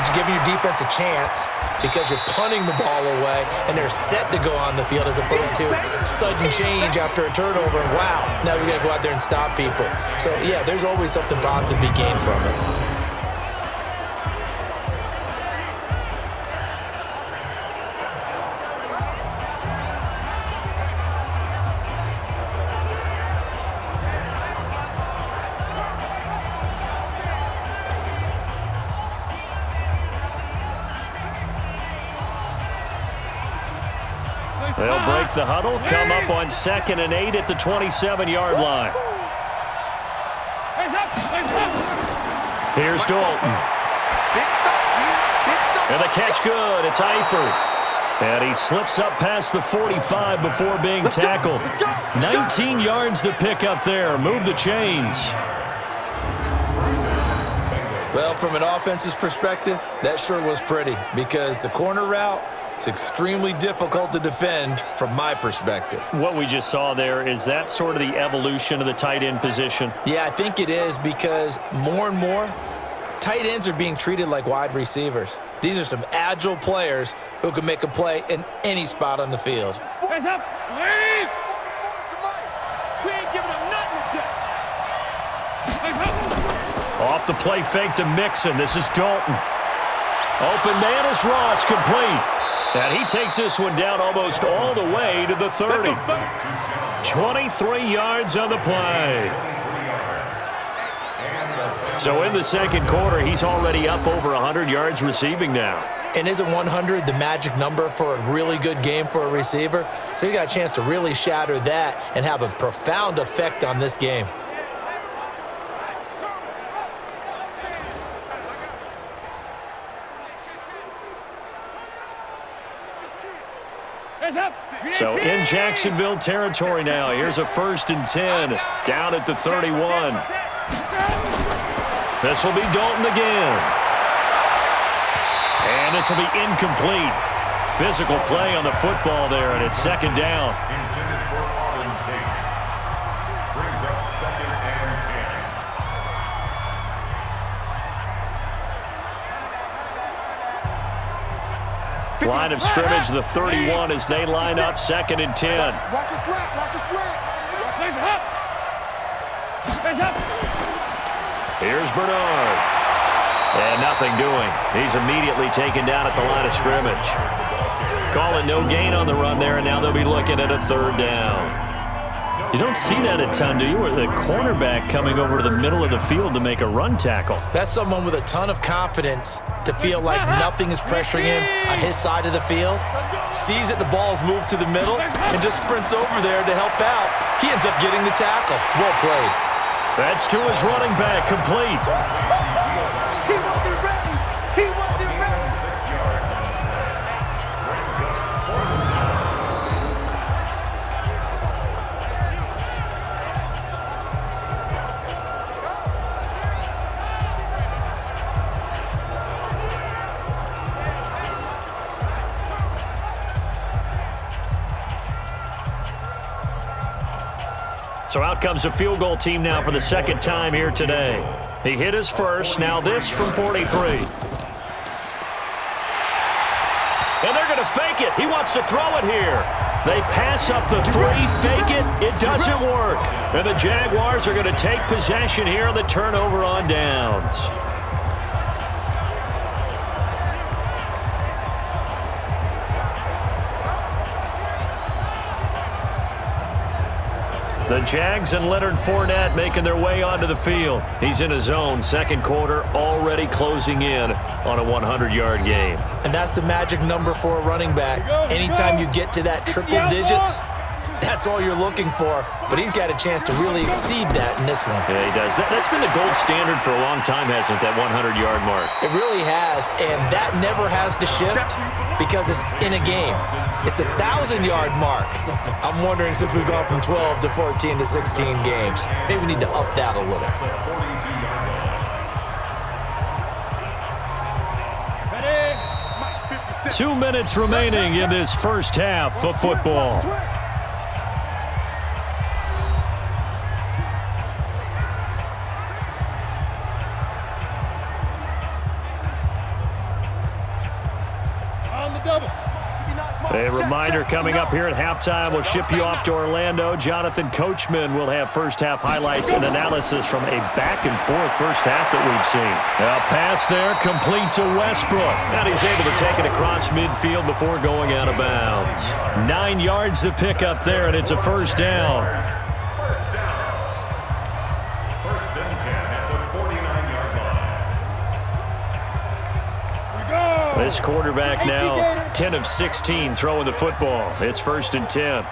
defense a chance because you're punting the ball away, and they're set to go on the field as opposed to sudden change after a turnover. And wow, now we got to go out there and stop people. So, yeah, there's always something positive to be gained from it. They'll break the huddle, come up on 2nd and 8 at the 27-yard line. Here's Dalton. And the catch good. It's Eifert. And he slips up past the 45 before being tackled. 19 yards to pick up there. Move the chains. Well, from an offense's perspective, that sure was pretty because the corner route, it's extremely difficult to defend from my perspective. What we just saw there, is that sort of the evolution of the tight end position? Yeah, I think it is because more and more, tight ends are being treated like wide receivers. These are some agile players who can make a play in any spot on the field. Hands up. Leave. We ain't giving them nothing to Off the play fake to Mixon. This is Dalton. Open man is Ross, complete. And he takes this one down almost all the way to the 30. 23 yards on the play. So in the second quarter, he's already up over 100 yards receiving now. And isn't 100 the magic number for a really good game for a receiver? So he got a chance to really shatter that and have a profound effect on this game. So in Jacksonville territory now. Here's a 1st and 10 down at the 31. This will be Dalton again. And this will be incomplete. Physical play on the football there, and it's 2nd down. Intended for Auden Tate. Brings up 2nd and Line of scrimmage, the 31 as they line up 2nd and 10. Watch your slant. Watch your slant. Here's Bernard. And nothing doing. He's immediately taken down at the line of scrimmage. Calling no gain on the run there, and now they'll be looking at a 3rd down. You don't see that a ton, do you? Or the cornerback coming over to the middle of the field to make a run tackle. That's someone with a ton of confidence to feel like nothing is pressuring him on his side of the field. Sees that the ball's moved to the middle and just sprints over there to help out. He ends up getting the tackle. Well played. That's to his running back, complete. He won't be ready. He won't be ready. 6 yards on the play. Brings up 4th down. So out comes a field goal team now for the 2nd time here today. He hit his first, now this from 43. And they're going to fake it. He wants to throw it here. They pass up the 3, fake it. It doesn't work. And the Jaguars are going to take possession here on the turnover on downs. The Jags and Leonard Fournette making their way onto the field. He's in his own 2nd quarter, already closing in on a 100-yard game. And that's the magic number for a running back. Anytime you get to that triple digits, that's all you're looking for. But he's got a chance to really exceed that in this one. Yeah, he does. That's been the gold standard for a long time, hasn't it, that 100-yard mark? It really has, and that never has to shift because it's in a game. It's a 1,000-yard mark. I'm wondering, since we've gone from 12 to 14 to 16 games, maybe we need to up that a little. 2 minutes remaining in this first half of football. A reminder coming up here at halftime. We'll ship you off to Orlando. Jonathan Coachman will have first-half highlights and analysis from a back-and-forth first half that we've seen. A pass there, complete to Westbrook. And he's able to take it across midfield before going out of bounds. 9 yards to pick up there, and it's a first down. First down. 1st and 10 at the 49-yard line. This quarterback now 10 of 16 throwing the football. It's 1st and 10.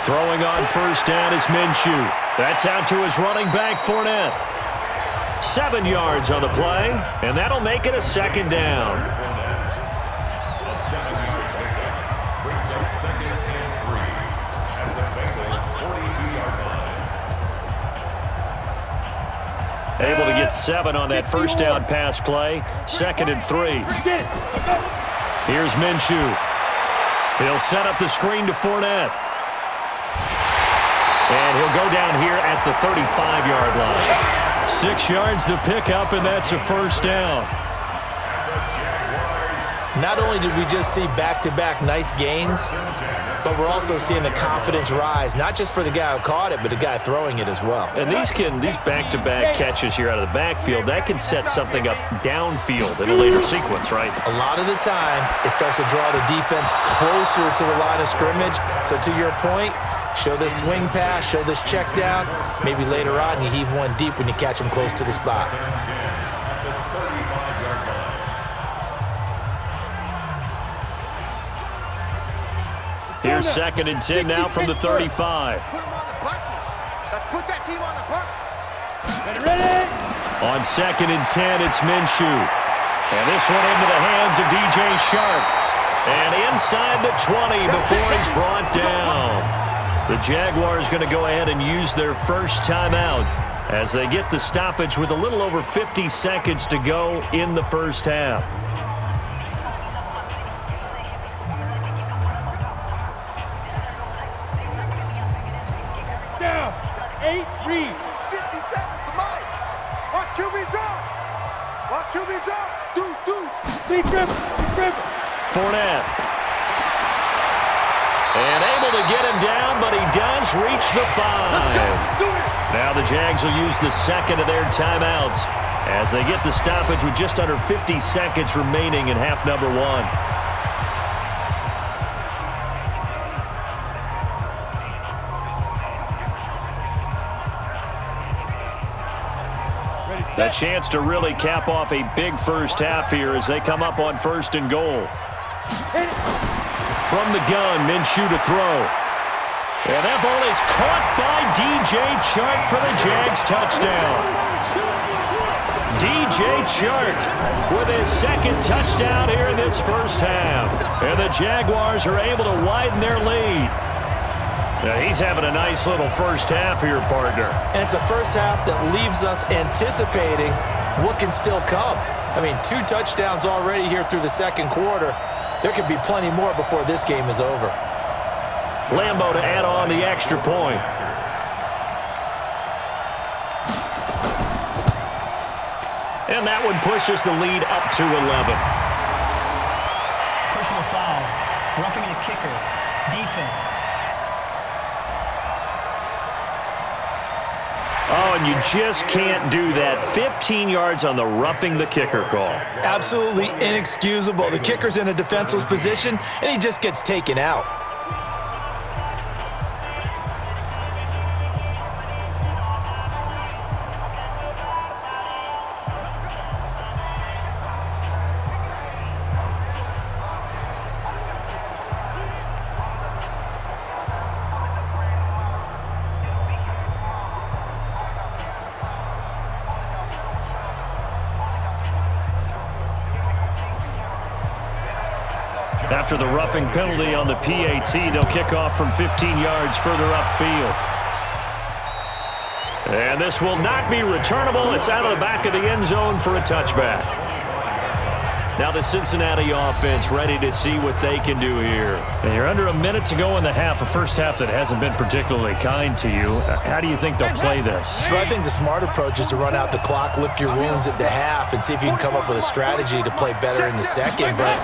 Throwing on first down is Minshew. That's out to his running back, Fournette. 7 yards on the play, and that'll make it a 2nd down. A 7-yard pickup brings up 2nd and 3 at the Bengals' 42-yard line. Able to get 7 on that first down pass play. 2nd and 3. Here's Minshew. He'll set up the screen to Fournette. And he'll go down here at the 35-yard line. 6 yards to pick up, and that's a first down. Not only did we just see back-to-back nice gains, but we're also seeing the confidence rise, not just for the guy who caught it, but the guy throwing it as well. And these back-to-back catches here out of the backfield, that can set something up downfield in a later sequence, right? A lot of the time, it starts to draw the defense closer to the line of scrimmage. So to your point, show this swing pass, show this check down. Maybe later on you heave one deep when you catch them close to the spot. Here's 2nd and 10 now from the 35. Put him on the buses. Let's put that team on the bus. On 2nd and 10, it's Minshew. And this one into the hands of DJ Shark. And inside the 20 before he's brought down. The Jaguars going to go ahead and use their first timeout as they get the stoppage with a little over 50 seconds to go in the first half. Down. 8, read. 50 seconds to Mike. Watch QB drop. Watch QB drop. Deuce. Secret. Fournette. And able to get him down, but he does reach the 5. Now the Jags will use the second of their timeouts as they get the stoppage with just under 50 seconds remaining in half number 1. A chance to really cap off a big first half here as they come up on 1st and goal. From the gun, Minshew to throw. And that ball is caught by DJ Chark for the Jags touchdown. DJ Chark with his second touchdown here in this first half. And the Jaguars are able to widen their lead. Now he's having a nice little first half here, partner. And it's a first half that leaves us anticipating what can still come. I mean, 2 touchdowns already here through the second quarter. There could be plenty more before this game is over. Lambo to add on the extra point. And that one pushes the lead up to 11. Personal foul. Roughing the kicker. Defense. Oh, and you just can't do that. 15 yards on the roughing the kicker call. Absolutely inexcusable. The kicker's in a defenseless position, and he just gets taken out. After the roughing penalty on the PAT, they'll kick off from 15 yards further upfield. And this will not be returnable. It's out of the back of the end zone for a touchback. Now the Cincinnati offense ready to see what they can do here. And you're under a minute to go in the half, a first half that hasn't been particularly kind to you. How do you think they'll play this? But I think the smart approach is to run out the clock, lick your wounds at the half, and see if you can come up with a strategy to play better in the second. But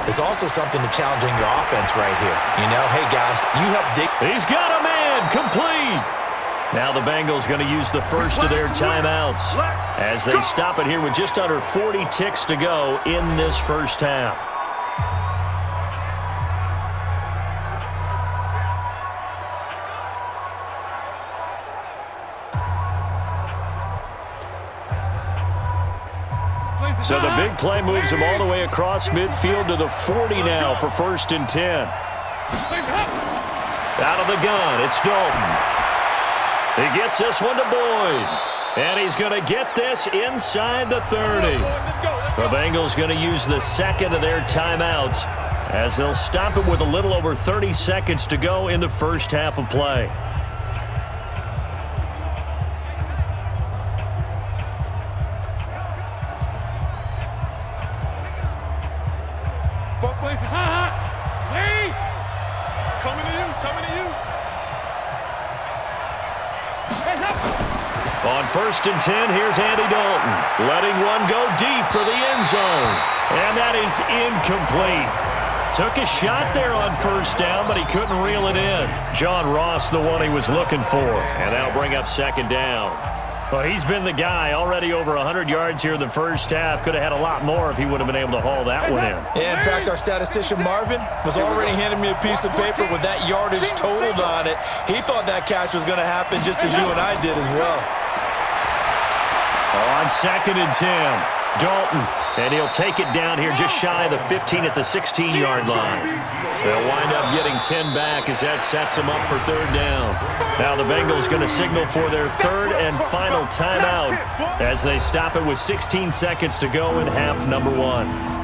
there's also something to challenging your offense right here. You know, hey, guys, you help dig. He's got a man, complete. Now the Bengals going to use the first of their timeouts as they stop it here with just under 40 ticks to go in this first half. So the big play moves him all the way across midfield to the 40 now for 1st and 10. Out of the gun, it's Dalton. He gets this one to Boyd. And he's going to get this inside the 30. The Bengals going to use the second of their timeouts as they'll stop it with a little over 30 seconds to go in the first half of play. On 1st and 10, here's Andy Dalton, letting one go deep for the end zone. And that is incomplete. Took a shot there on 1st down, but he couldn't reel it in. John Ross, the one he was looking for. And that'll bring up 2nd down. Well, he's been the guy, already over 100 yards here in the first half. Could have had a lot more if he would have been able to haul that one in. In fact, our statistician Marvin was already handing me a piece of paper with that yardage totaled on it. He thought that catch was going to happen just as you and I did as well. On 2nd and 10, Dalton, and he'll take it down here just shy of the 15 at the 16-yard line. They'll wind up getting 10 back as that sets them up for 3rd down. Now the Bengals going to signal for their 3rd and final timeout as they stop it with 16 seconds to go in half number 1.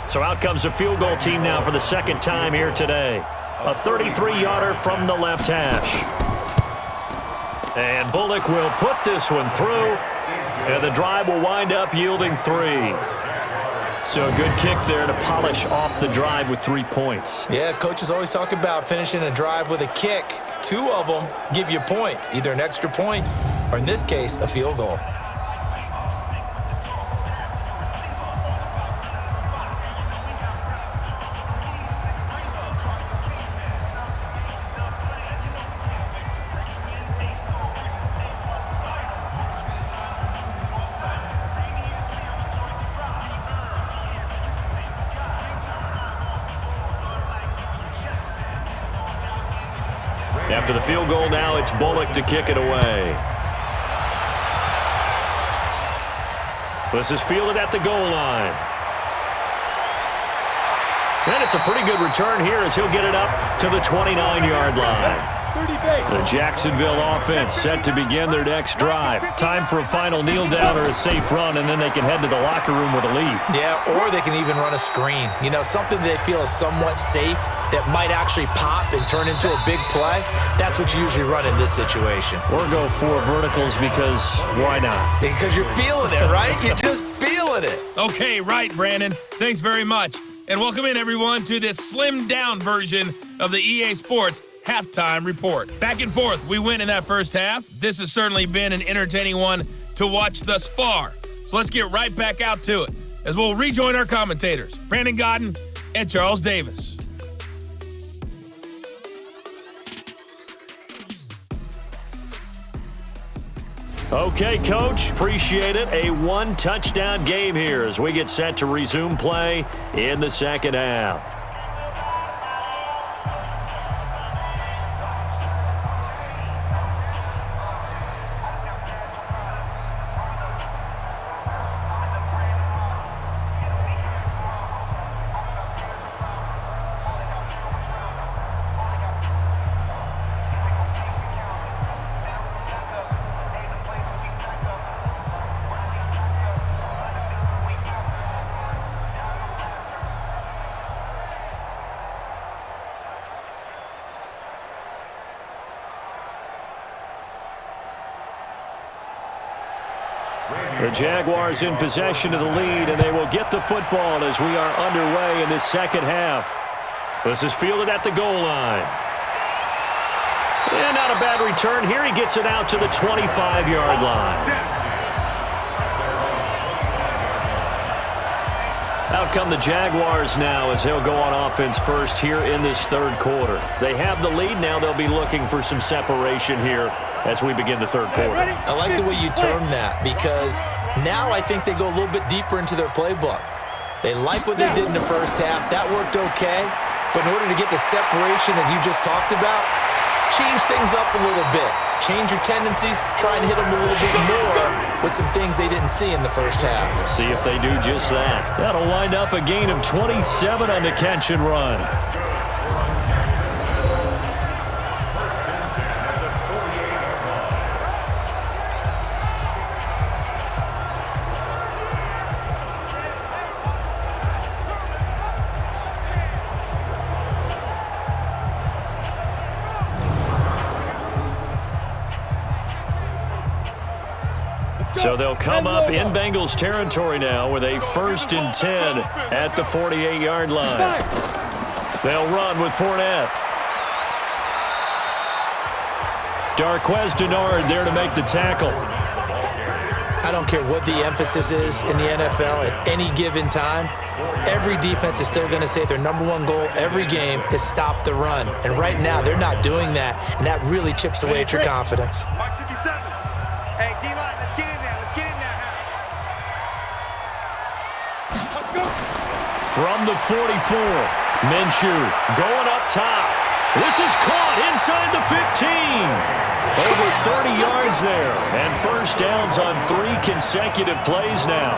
So out comes a field goal team now for the 2nd time here today. A 33-yarder from the left hash. And Bullock will put this one through, and the drive will wind up yielding 3. So a good kick there to polish off the drive with 3 points. Yeah, coaches always talk about finishing a drive with a kick. 2 of them give you points, either an extra point or, in this case, a field goal. After the field goal now, it's Bullock to kick it away. This is fielded at the goal line. And it's a pretty good return here as he'll get it up to the 29-yard line. The Jacksonville offense set to begin their next drive. Time for a final kneel down or a safe run, and then they can head to the locker room with a lead. Yeah, or they can even run a screen. You know, something they feel is somewhat safe that might actually pop and turn into a big play. That's what you usually run in this situation. Or go 4 verticals because why not? Because you're feeling it, right? You're just feeling it. Okay, right, Brandon. Thanks very much. And welcome in, everyone, to this slimmed-down version of the EA Sports Halftime Report. Back and forth, we win in that first half. This has certainly been an entertaining one to watch thus far. So let's get right back out to it as we'll rejoin our commentators, Brandon Godden and Charles Davis. Okay, Coach, appreciate it. A 1-touchdown game here as we get set to resume play in the second half. The Jaguars in possession of the lead, and they will get the football as we are underway in this second half. This is fielded at the goal line. And not a bad return here. He gets it out to the 25-yard line. Out come the Jaguars now as they'll go on offense first here in this third quarter. They have the lead. Now they'll be looking for some separation here as we begin the third quarter. I like the way you term that because now I think they go a little bit deeper into their playbook. They like what they did in the first half. That worked okay. But in order to get the separation that you just talked about, change things up a little bit. Change your tendencies. Try and hit them a little bit more with some things they didn't see in the first half. See if they do just that. That'll wind up a gain of 27 on the catch and run. So they'll come up in Bengals territory now with a 1st and 10 at the 48-yard line. They'll run with Fournette. Darqueze Dennard there to make the tackle. I don't care what the emphasis is in the NFL at any given time. Every defense is still going to say their #1 goal every game is stop the run. And right now, they're not doing that, and that really chips away at your confidence. Hey, D-line, let's get in there. Let's get in there. Let's go. From the 44, Minshew going up top. This is caught inside the 15. Over 30 yards there. And first downs on 3 consecutive plays now.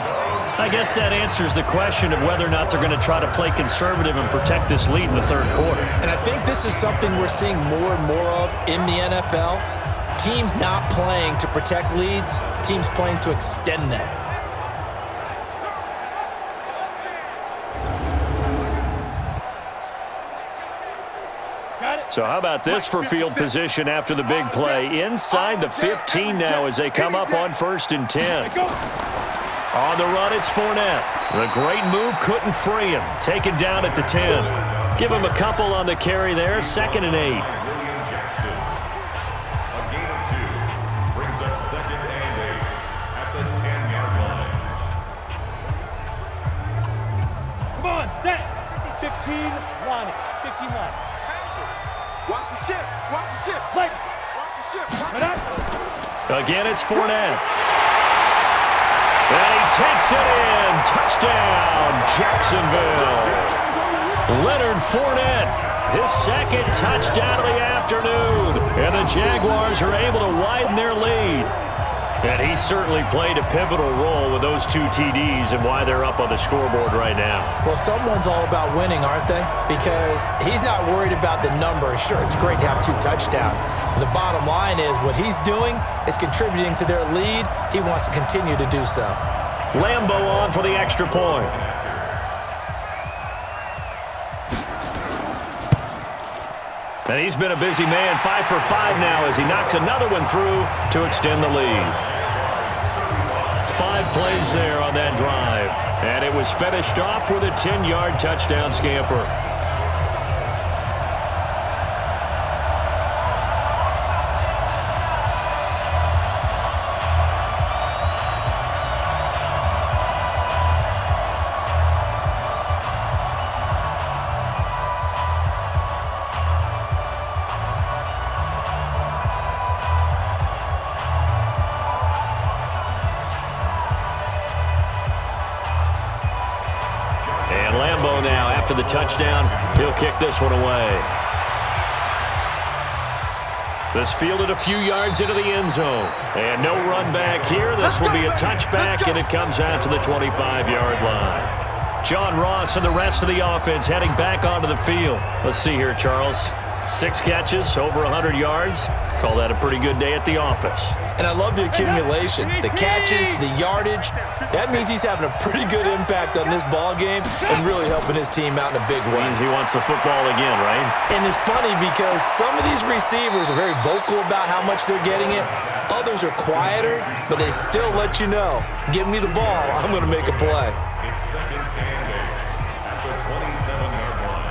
I guess that answers the question of whether or not they're going to try to play conservative and protect this lead in the third quarter. And I think this is something we're seeing more and more of in the NFL. Teams not playing to protect leads, teams playing to extend them. So how about this for field position after the big play? Inside the 15 now as they come up on 1st and 10. On the run, it's Fournette. The great move couldn't free him. Taken down at the 10. Give him a couple on the carry there. 2nd and 8. A gain of 2 brings up 2nd and 8 at the 10-yard line. Come on, set. 15 line. 15 line. Watch the ship. Watch the ship. Play. Watch the ship. Again, it's Fournette. And he takes it in. Touchdown, Jacksonville. Leonard Fournette, his 2nd touchdown of the afternoon. And the Jaguars are able to widen their lead. And he certainly played a pivotal role with those 2 TDs and why they're up on the scoreboard right now. Well, someone's all about winning, aren't they? Because he's not worried about the number. Sure, it's great to have 2 touchdowns. But the bottom line is what he's doing is contributing to their lead. He wants to continue to do so. Lambo on for the extra point. And he's been a busy man, 5 for 5 now as he knocks another one through to extend the lead. 5 plays there on that drive. And it was finished off with a 10-yard touchdown scamper. To the touchdown, he'll kick this one away. This fielded a few yards into the end zone. And no run back here. This will be a touchback, and it comes out to the 25-yard line. John Ross and the rest of the offense heading back onto the field. Let's see here, Charles. 6 catches, over 100 yards. Call that a pretty good day at the office. And I love the accumulation, the catches, the yardage. That means he's having a pretty good impact on this ball game and really helping his team out in a big way. Means he wants the football again, right? And it's funny because some of these receivers are very vocal about how much they're getting it. Others are quieter, but they still let you know, give me the ball, I'm going to make a play. It's 2nd and 8 at the 27-yard line.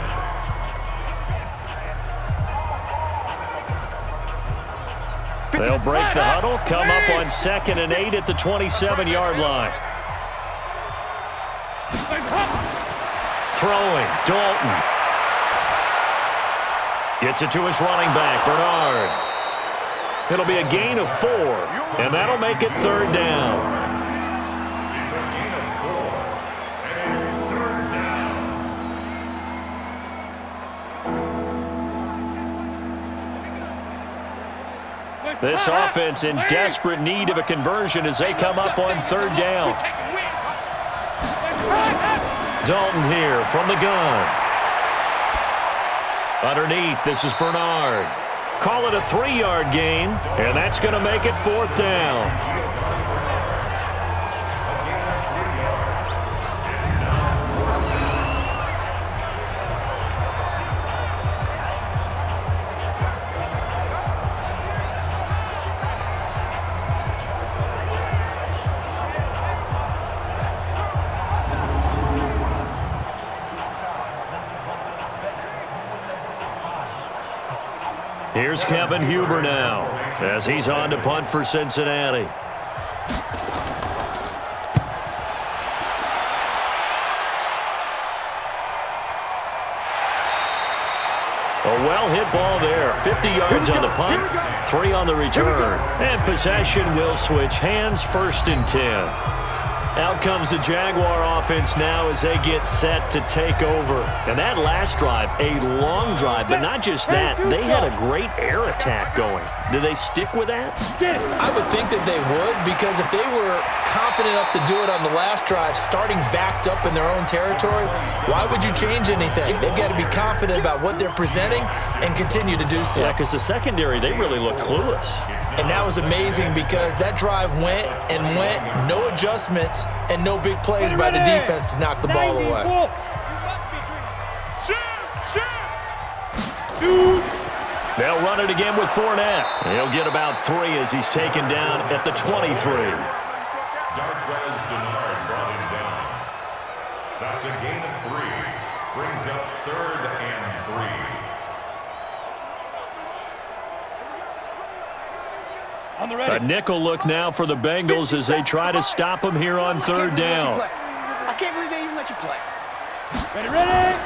They'll break the huddle, come up on 2nd and 8 at the 27-yard line. Throwing, Dalton. Gets it to his running back, Bernard. It'll be a gain of 4, and that'll make it 3rd down. It's a gain of 4, and it's 3rd down. This offense in desperate need of a conversion as they come up on 3rd down. Dalton here from the gun. Underneath, this is Bernard. Call it a 3-yard gain, and that's going to make it 4th down. Here's Kevin Huber now as he's on to punt for Cincinnati. A well-hit ball there. 50 yards on the punt, 3 on the return. And possession will switch hands, 1st and 10. Out comes the Jaguar offense now as they get set to take over. And that last drive, a long drive, but not just that. They had a great air attack going. Do they stick with that? I would think that they would, because if they were confident enough to do it on the last drive, starting backed up in their own territory, why would you change anything? They've got to be confident about what they're presenting and continue to do so. Yeah, because the secondary, they really look clueless. And that was amazing because that drive went and went, no adjustments and no big plays by the defense to knock the ball away. They'll run it again with Fournette. He'll get about 3 as he's taken down at the 23. brought him down. That's a gain of 3. Brings up 3rd and 3. On the ready. A nickel look now for the Bengals as they try to stop him here on 3rd down. I can't believe they even let you play. Ready, ready.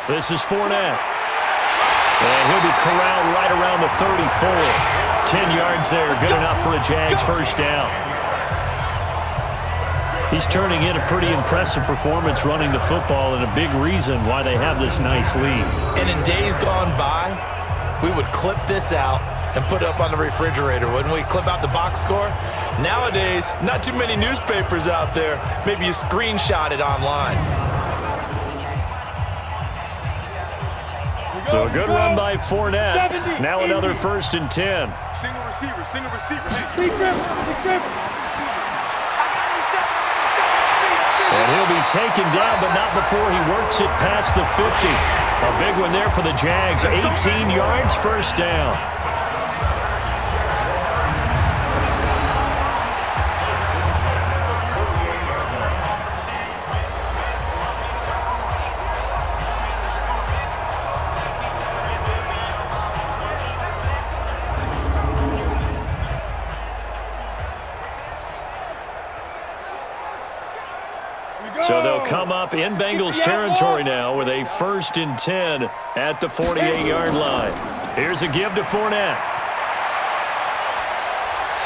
This is Fournette. And he'll be corralled right around the 34. 10 yards there, good enough for a Jags first down. He's turning in a pretty impressive performance running the football, and a big reason why they have this nice lead. And in days gone by, we would clip this out and put it up on the refrigerator, wouldn't we? Clip out the box score. Nowadays, not too many newspapers out there. Maybe you screenshot it online. So a good run by Fournette. Now another 1st and 10. Single receiver, single receiver. Big grip, big grip. And he'll be taken down, but not before he works it past the 50. A big one there for the Jags. 18 yards, first down. So they'll come up in Bengals territory now with a 1st and 10 at the 48-yard line. Here's a give to Fournette.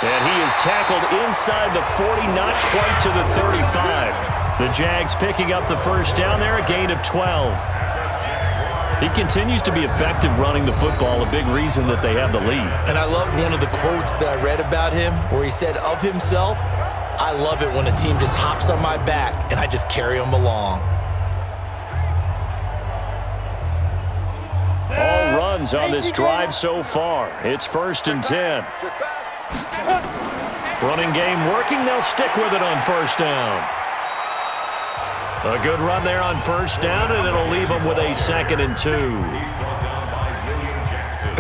And he is tackled inside the 40, not quite to the 35. The Jags picking up the first down there, a gain of 12. He continues to be effective running the football, a big reason that they have the lead. And I love one of the quotes that I read about him where he said of himself, I love it when a team just hops on my back and I just carry them along. All runs on this drive so far. It's 1st and 10. Running game working. They'll stick with it on 1st down. A good run there on 1st down, and it'll leave them with a 2nd and 2.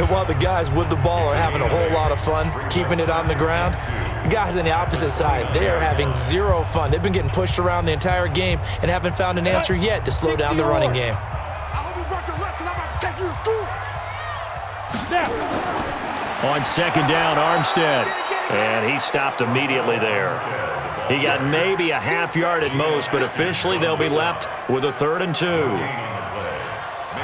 And while the guys with the ball are having a whole lot of fun keeping it on the ground, the guys on the opposite side, they are having zero fun. They've been getting pushed around the entire game and haven't found an answer yet to slow down the running game. I hope you brought your lunch because I'm about to take you to school. On 2nd down, Armstead. And he stopped immediately there. He got maybe a half yard at most, but officially they'll be left with a 3rd and 2.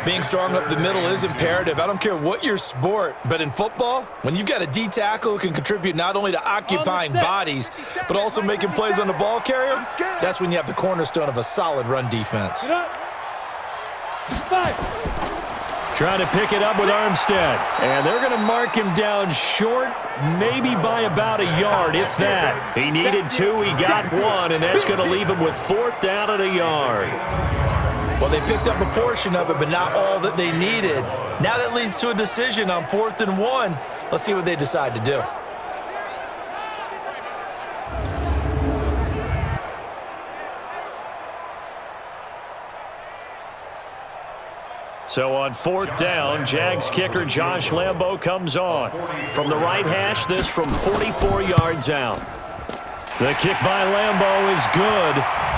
Being strong up the middle is imperative. I don't care what your sport, but in football, when you've got a D tackle who can contribute not only to occupying bodies, but also making plays on the ball carrier, that's when you have the cornerstone of a solid run defense. Trying to pick it up with Armstead. And they're going to mark him down short, maybe by about a yard, if that. He needed 2, he got 1, and that's going to leave him with 4th down at a yard. Well, they picked up a portion of it, but not all that they needed. Now that leads to a decision on 4th and 1. Let's see what they decide to do. So on 4th down, Jags kicker Josh Lambo comes on. From the right hash, this from 44 yards out. The kick by Lambo is good,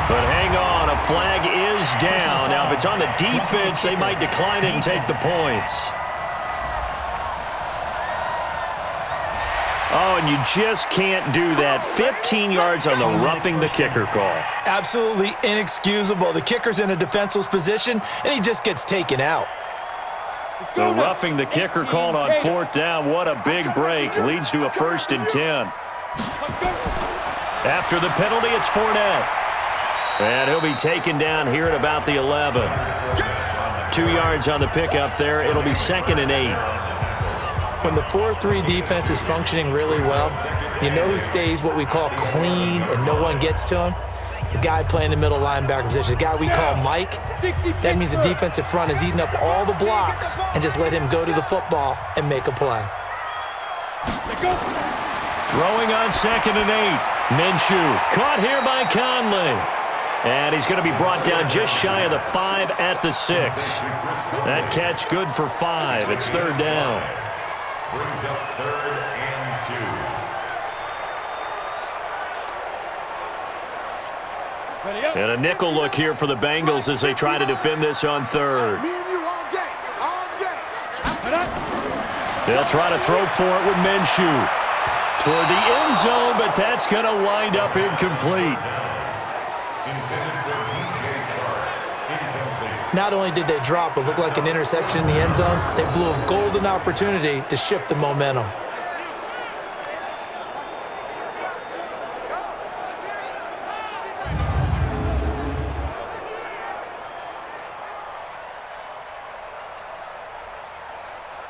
but hang on, a flag is down. Now, if it's on the defense, they might decline it and take the points. Oh, and you just can't do that. 15 yards on the roughing the kicker call. Absolutely inexcusable. The kicker's in a defenseless position, and he just gets taken out. The roughing the kicker called on 4th down. What a big break. Leads to a 1st and 10. After the penalty, it's Fournette. And he'll be taken down here at about the 11. 2 yards on the pickup there. It'll be 2nd and 8. When the 4-3 defense is functioning really well, you know who stays what we call clean and no one gets to him? The guy playing the middle linebacker position, the guy we call Mike. That means the defensive front is eating up all the blocks and just let him go to the football and make a play. Throwing on 2nd and 8. Minshew caught here by Conley. And he's going to be brought down just shy of the 5 at the 6. That catch good for 5. It's 3rd down. Brings up 3rd and And a nickel look here for the Bengals as they try to defend this on third. Me and you all day. All day. They'll try to throw for it with Minshew. Toward the end zone, but that's going to wind up incomplete. Not only did they drop what looked like an interception in the end zone, they blew a golden opportunity to shift the momentum.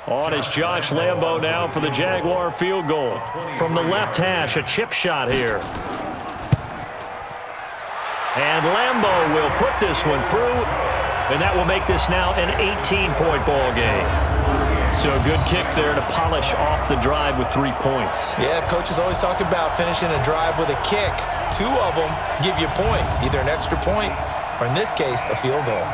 On is Josh Lambo now for the Jaguar field goal. From the left hash, a chip shot here. And Lambo will put this one through, and that will make this now an 18-point ball game. So a good kick there to polish off the drive with 3 points. Yeah, coaches always talk about finishing a drive with a kick. 2 of them give you points, either an extra point or, in this case, a field goal.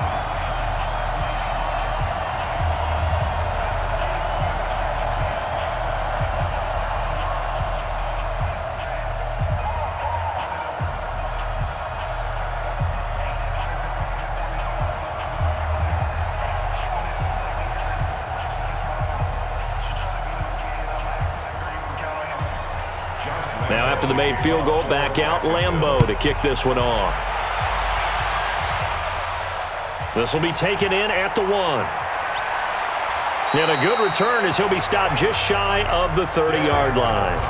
Now after the made field goal, back out Lambo to kick this one off. This will be taken in at the 1. And a good return as he'll be stopped just shy of the 30-yard line.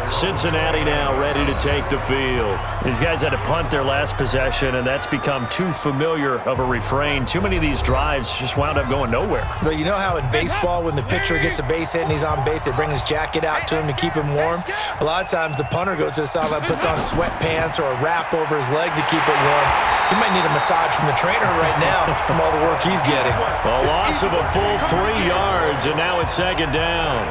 Cincinnati now ready to take the field. These guys had to punt their last possession, and that's become too familiar of a refrain. Too many of these drives just wound up going nowhere. But you know how in baseball, when the pitcher gets a base hit and he's on base, they bring his jacket out to him to keep him warm? A lot of times the punter goes to the sideline, puts on sweatpants or a wrap over his leg to keep it warm. He might need a massage from the trainer right now from all the work he's getting. A loss of a full 3 yards, and now it's second down.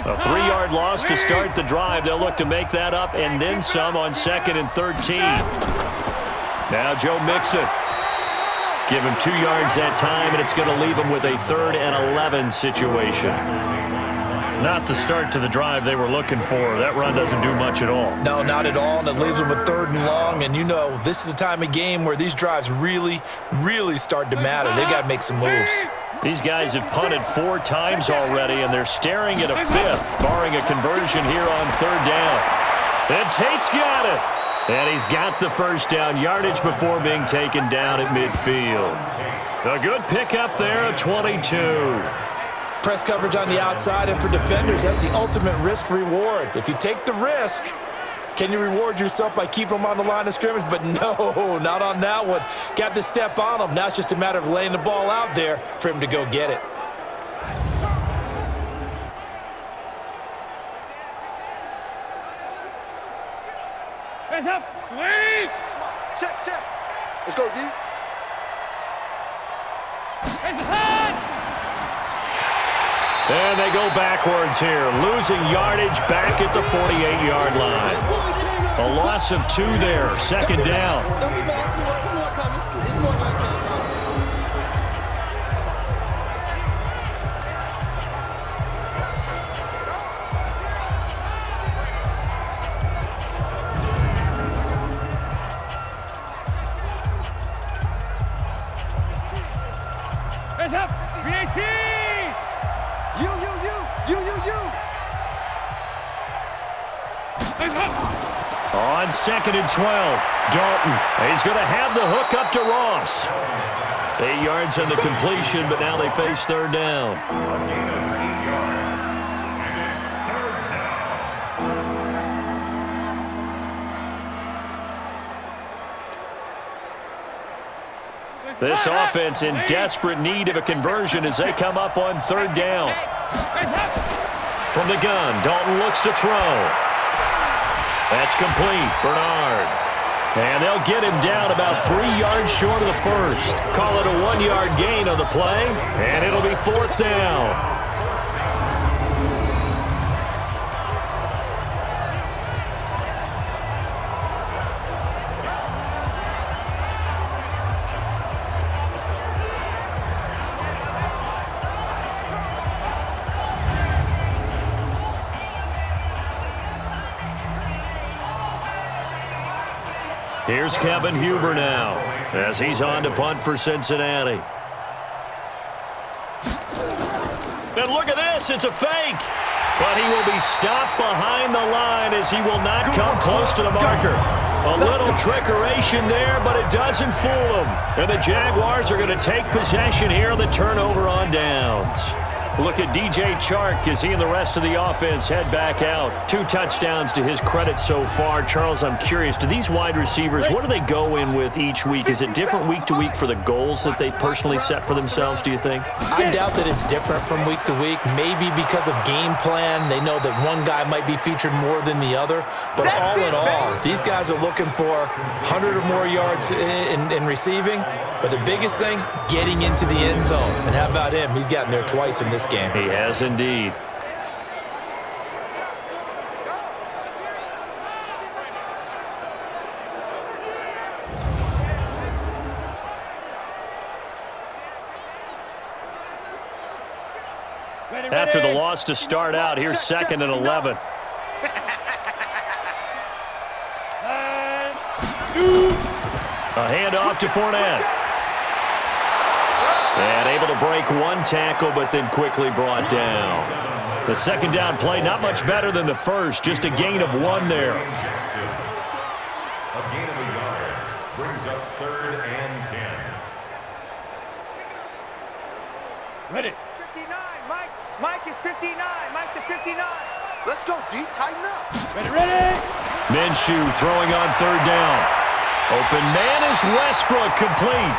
A 3-yard loss to start the drive. They'll look to make that up and then some on 2nd and 13. Now Joe Mixon. Give him 2 yards that time, and it's going to leave him with a 3rd and 11 situation. Not the start to the drive they were looking for. That run doesn't do much at all. No, not at all, and it leaves them with 3rd and long. And you know, this is the time of game where these drives really, really start to matter. They've got to make some moves. These guys have punted 4 times already, and they're staring at a 5th, barring a conversion here on 3rd down. And Tate's got it. And he's got the first down, yardage before being taken down at midfield. A good pickup there, a 22. Press coverage on the outside, and for defenders, that's the ultimate risk-reward. If you take the risk, can you reward yourself by keeping them on the line of scrimmage? But no, not on that one. Got to step on them. Now it's just a matter of laying the ball out there for him to go get it. Hands up. Wait. Check, check. Let's go, D. Hands up. And they go backwards here, losing yardage back at the 48-yard line. A loss of 2 there, 2nd down. Hands up. 318. You. On 2nd and 12, Dalton. He's going to have the hook up to Ross. 8 yards on the completion, but now they face 3rd down. A gain of 8 yards, and it's 3rd down. This offense in desperate need of a conversion as they come up on 3rd down. From the gun, Dalton looks to throw. That's complete. Bernard. And they'll get him down about 3 yards short of the first. Call it a 1-yard gain on the play, and it'll be 4th down. Here's Kevin Huber now as he's on to punt for Cincinnati. And look at this, it's a fake. But he will be stopped behind the line as he will not come close to the marker. A little trickeration there, but it doesn't fool him. And the Jaguars are going to take possession here on the turnover on downs. Look at DJ Chark as he and the rest of the offense head back out. 2 touchdowns to his credit so far. Charles, I'm curious, do these wide receivers, what do they go in with each week? Is it different week to week for the goals that they personally set for themselves, do you think? I doubt that it's different from week to week. Maybe because of game plan, they know that one guy might be featured more than the other. But all in all, these guys are looking for 100 or more yards in receiving. But the biggest thing, getting into the end zone. And how about him? He's gotten there twice in this game. He has indeed. After the loss to start out, here's 2nd and 11. A handoff to Fournette. And able to break 1 tackle, but then quickly brought down. The 2nd down play, not much better than the first, just a gain of 1 there. A gain of a yard brings up 3rd and 10. Ready. 59, Mike. Mike is 59. Mike the 59. Let's go, D. Tighten up. Ready, ready. Minshew throwing on 3rd down. Open man is Westbrook, complete.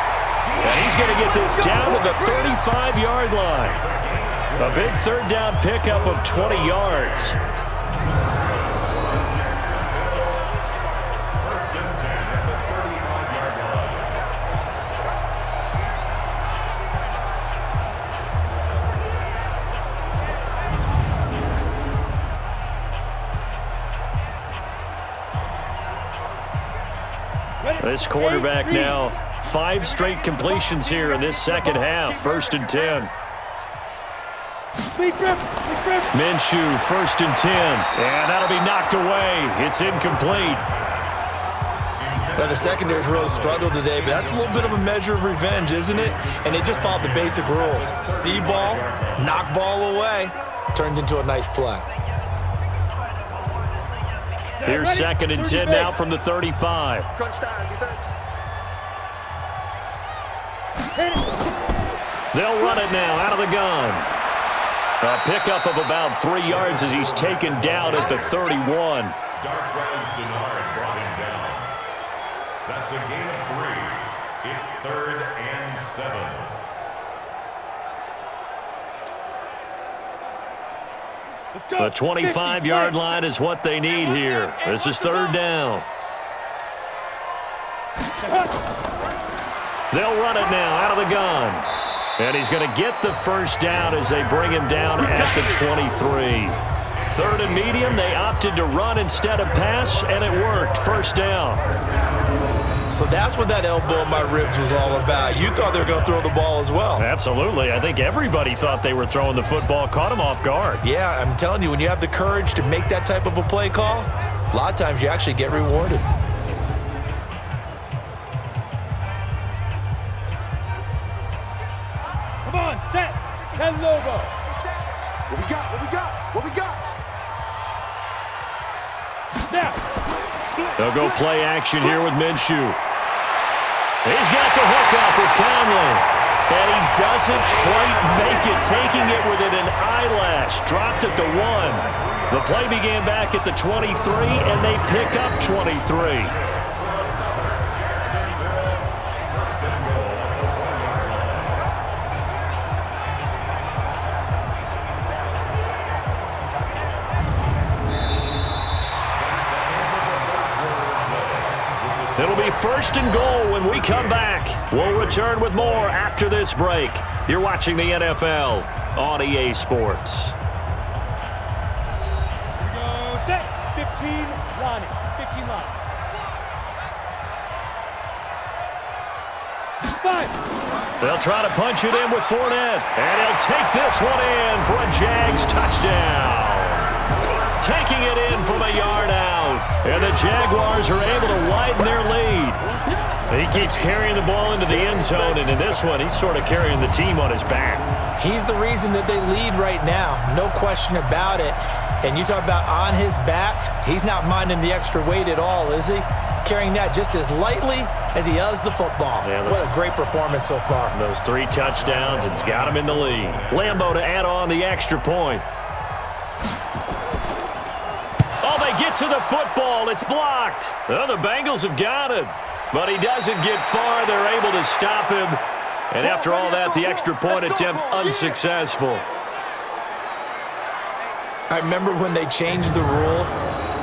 And he's going to get this down to the 35-yard line. A big 3rd down pickup of 20 yards. This quarterback now, 5 straight completions here in this 2nd half. 1st and 10. Minshew, 1st and 10. And that'll be knocked away. It's incomplete. Well, the secondary's really struggled today, but that's a little bit of a measure of revenge, isn't it? And they just followed the basic rules. See ball, knock ball away. Turned into a nice play. Here's 2nd and 10 now from the 35. Crunch time, defense. They'll run it now out of the gun. A pickup of about 3 yards as he's taken down at the 31. Denard brought him down. That's a gain of 3. It's 3rd and 7. The 25-yard line is what they need here. This is 3rd down. They'll run it now out of the gun. And he's going to get the 1st down as they bring him down at the 23. 3rd and medium, they opted to run instead of pass, and it worked. 1st down. So that's what that elbow in my ribs was all about. You thought they were going to throw the ball as well. Absolutely. I think everybody thought they were throwing the football, caught him off guard. Yeah, I'm telling you, when you have the courage to make that type of a play call, a lot of times you actually get rewarded. Come on, set. 10 logo. What we got? What we got? What we got? Now. They'll go play action here with Minshew. He's got the hook up with Conley. And he doesn't quite make it, taking it within an eyelash. Dropped at the 1. The play began back at the 23, and they pick up 23. It'll be 1st and goal when we come back. We'll return with more after this break. You're watching the NFL on EA Sports. Here we go. Set. 15 line. 15 line. 5. They'll try to punch it in with Fournette. And he'll take this one in for a Jags touchdown. Taking it in from a yard out. And the Jaguars are able to widen their lead. He keeps carrying the ball into the end zone, and in this one, he's sort of carrying the team on his back. He's the reason that they lead right now. No question about it. And you talk about on his back, he's not minding the extra weight at all, is he? Carrying that just as lightly as he does the football. Yeah, what a great performance so far. Those 3 touchdowns, it's got him in the lead. Lambeau to add on the extra point. Oh, they get to the football. It's blocked. Oh, the Bengals have got it. But he doesn't get far. They're able to stop him. And after all that, the extra point attempt unsuccessful. I remember when they changed the rule,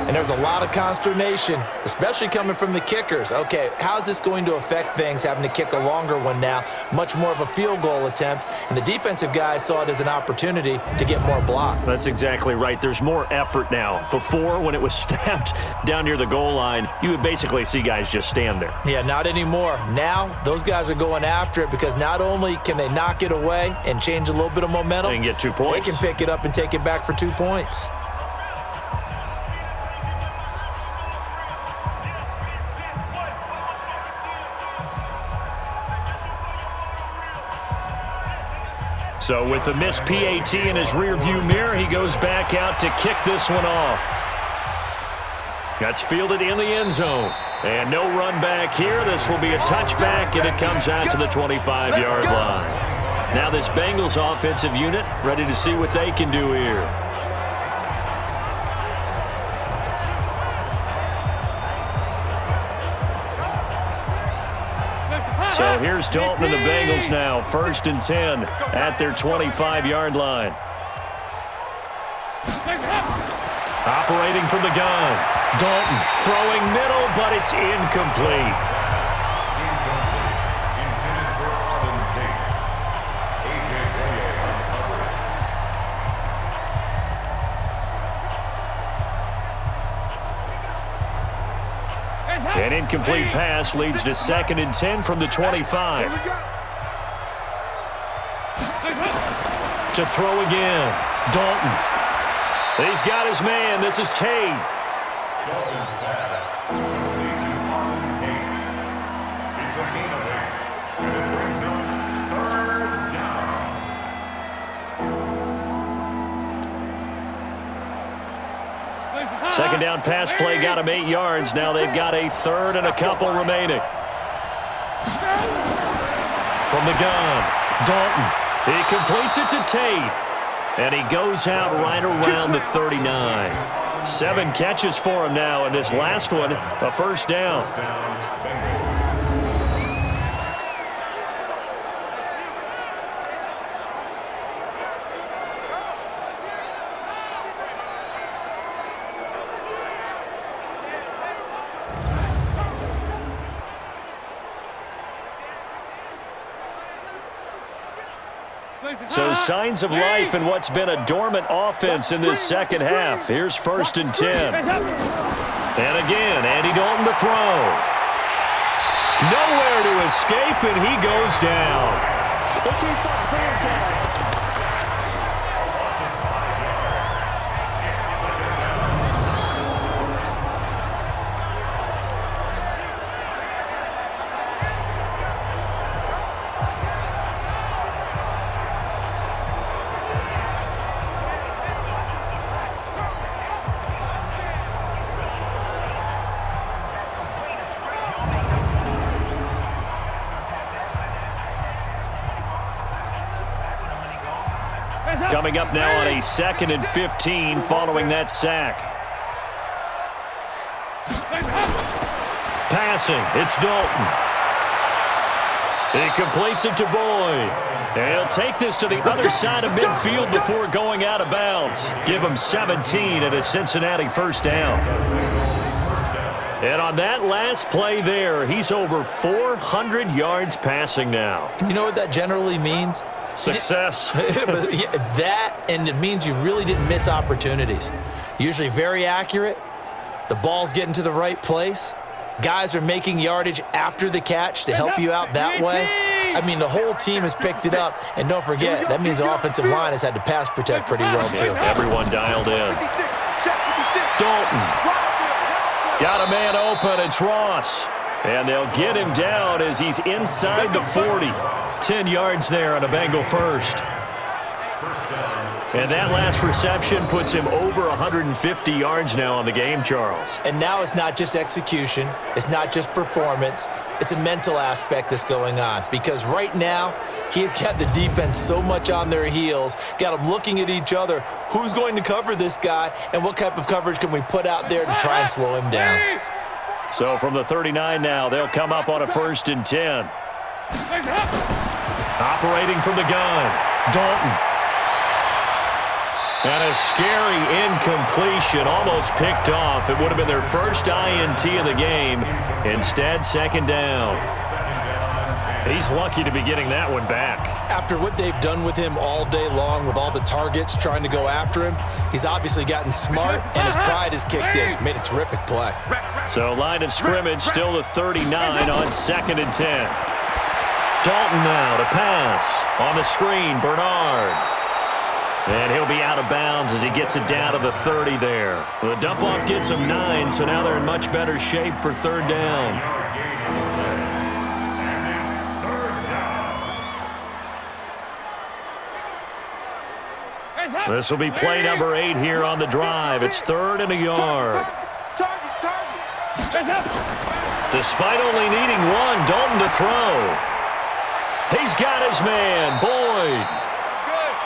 and there was a lot of consternation, especially coming from the kickers. Okay, how's this going to affect things, having to kick a longer one now, much more of a field goal attempt, and the defensive guys saw it as an opportunity to get more block. That's exactly right. There's more effort now. Before, when it was snapped down near the goal line, you would basically see guys just stand there. Yeah, not anymore. Now, those guys are going after it because not only can they knock it away and change a little bit of momentum, they can get 2 points. They can pick it up and take it back for 2 points. So with the missed PAT in his rearview mirror, he goes back out to kick this one off. That's fielded in the end zone. And no run back here. This will be a touchback, and it comes out to the 25-yard line. Now this Bengals offensive unit ready to see what they can do here. So here's Dalton and the Bengals now, 1st and 10 at their 25-yard line. Operating from the gun. Dalton throwing middle, but it's incomplete. An incomplete pass leads to 2nd and 10 from the 25. To throw again. Dalton. He's got his man. This is Tate. Dalton's pass leads to Tate. It's a gain of 8, and it brings up 3rd down. Second down pass play got him 8 yards. Now they've got a 3rd and a couple remaining. From the gun, Dalton. He completes it to Tate. And he goes out right around the 39. 7 catches for him now, and this last one, a 1st down. So signs of life in what's been a dormant offense in this second half. Here's 1st and 10. And again, Andy Dalton to throw. Nowhere to escape, and he goes down. Coming up now on a 2nd and 15 following that sack. Passing, it's Dalton. He completes it to Boyd. And he'll take this to the other side of midfield before going out of bounds. Give him 17 at a Cincinnati 1st down. And on that last play there, he's over 400 yards passing now. You know what that generally means? Success. That, and it means you really didn't miss opportunities. Usually very accurate. The ball's getting to the right place. Guys are making yardage after the catch to help you out that way. I mean, the whole team has picked it up. And don't forget, that means the offensive line has had to pass protect pretty well, too. Everyone dialed in. Dalton. Got a man open. It's Ross. And they'll get him down as he's inside the 40. 10 yards there on a Bengal first. And that last reception puts him over 150 yards now on the game, Charles. And now it's not just execution. It's not just performance. It's a mental aspect that's going on. Because right now, he's got the defense so much on their heels, got them looking at each other. Who's going to cover this guy, and what type of coverage can we put out there to try and slow him down? So from the 39 now, they'll come up on a 1st and 10. Operating from the gun, Dalton. And a scary incompletion, almost picked off. It would have been their first INT of the game. Instead, 2nd down. He's lucky to be getting that one back. After what they've done with him all day long, with all the targets trying to go after him, he's obviously gotten smart, and his pride has kicked in. Made a terrific play. So line of scrimmage, still the 39 on 2nd and 10. Dalton now to pass. On the screen, Bernard. And he'll be out of bounds as he gets it down to the 30 there. The dump-off gets him 9, so now they're in much better shape for 3rd down. This will be play number 8 here on the drive. It's 3rd and a yard. Despite only needing 1, Dalton to throw. He's got his man, Boyd.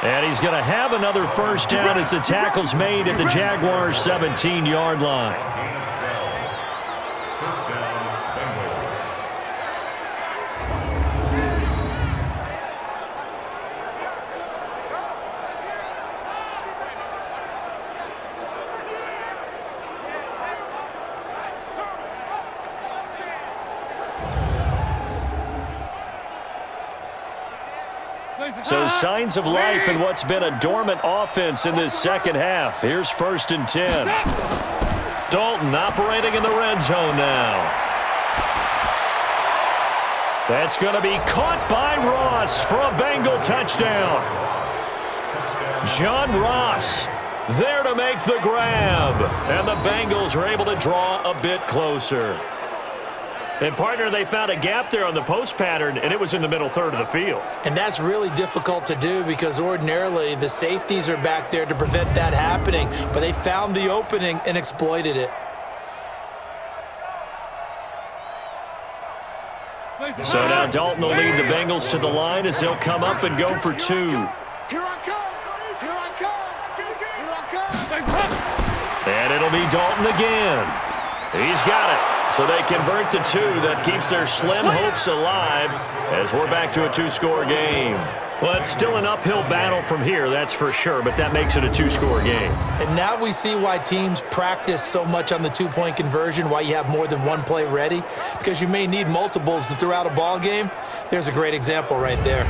And he's going to have another 1st down as the tackle's made at the Jaguars' 17-yard line. So signs of life in what's been a dormant offense in this 2nd half. Here's 1st and 10. Dalton operating in the red zone now. That's going to be caught by Ross for a Bengal touchdown. John Ross there to make the grab. And the Bengals are able to draw a bit closer. And, partner, they found a gap there on the post pattern, and it was in the middle 3rd of the field. And that's really difficult to do because ordinarily the safeties are back there to prevent that happening. But they found the opening and exploited it. So now Dalton will lead the Bengals to the line as they'll come up and go for 2. Here I come! Here I come! Here I come! And it'll be Dalton again. He's got it. So they convert the 2. That keeps their slim hopes alive as we're back to a 2-score game. Well, it's still an uphill battle from here, that's for sure, but that makes it a 2-score game. And now we see why teams practice so much on the 2-point conversion, why you have more than one play ready, because you may need multiples to throw out a ball game. There's a great example right there.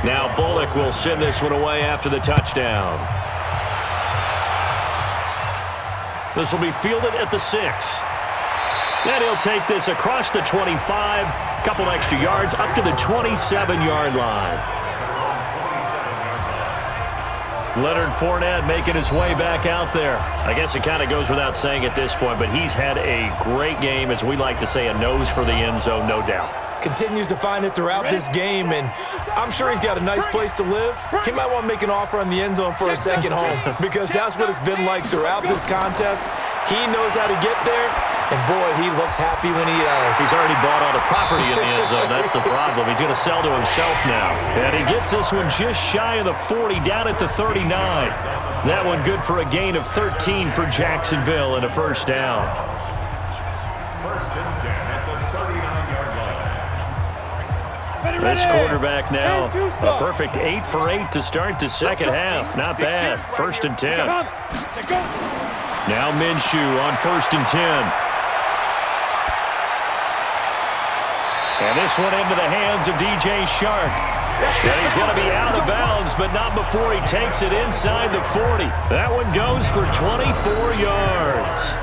Now Bullock will send this one away after the touchdown. This will be fielded at the 6. And he'll take this across the 25, couple extra yards up to the 27-yard line. Leonard Fournette making his way back out there. I guess it kind of goes without saying at this point, but he's had a great game, as we like to say, a nose for the end zone, no doubt. Continues to find it throughout this game, and I'm sure he's got a nice place to live. He might want to make an offer on the end zone for a second home because that's what it's been like throughout this contest. He knows how to get there, and boy, he looks happy when he does. He's already bought all the property in the end zone. That's the problem. He's going to sell to himself now. And he gets this one just shy of the 40, down at the 39. That. That one good for a gain of 13 for Jacksonville and a first down. This quarterback now a perfect 8 for 8 to start the second half. Not bad. 1st and 10. Now Minshew on 1st and 10. And this one into the hands of DJ Shark. And he's going to be out of bounds, but not before he takes it inside the 40. That one goes for 24 yards.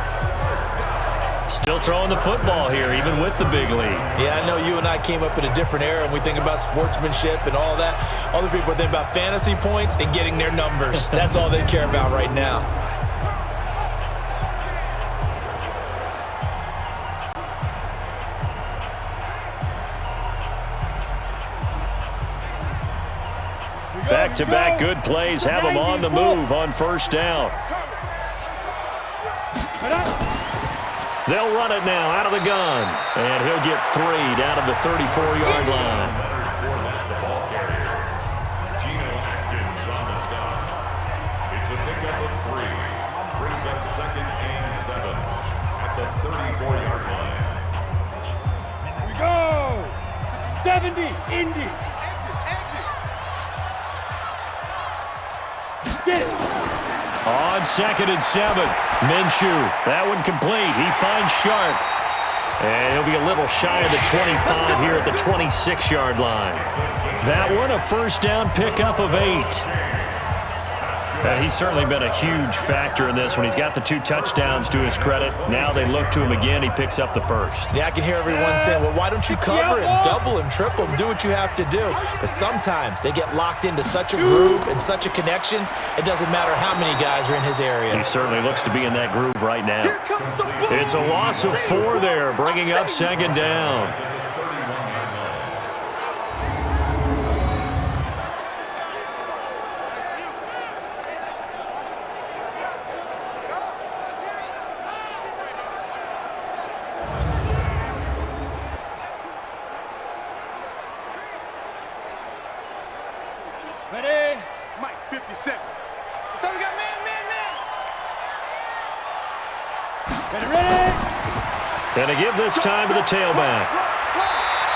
Still throwing the football here, even with the big lead. Yeah, I know you and I came up in a different era, and we think about sportsmanship and all that. Other people think about fantasy points and getting their numbers. That's all they care about right now. Back-to-back good plays have him on the move on 1st down. They'll run it now out of the gun. And he'll get 3 down to the 34-yard line. It's a pickup of 3. Brings up 2nd and 7 at the 34-yard line. Here we go. 70, Indy. Get it. On 2nd and 7, Minshew. That one complete. He finds Sharp. And he'll be a little shy of the 25 here at the 26-yard line. That one a 1st down pickup of 8. He's certainly been a huge factor in this when he's got the 2 touchdowns to his credit. Now they look to him again. He picks up the 1st. Yeah, I can hear everyone saying, well, why don't you cover him, double him, triple him, do what you have to do. But sometimes they get locked into such a groove and such a connection, it doesn't matter how many guys are in his area. He certainly looks to be in that groove right now. It's a loss of 4 there, bringing up 2nd down. Ready? Mike, 57. So we got man. Ready? And to give this time to the tailback.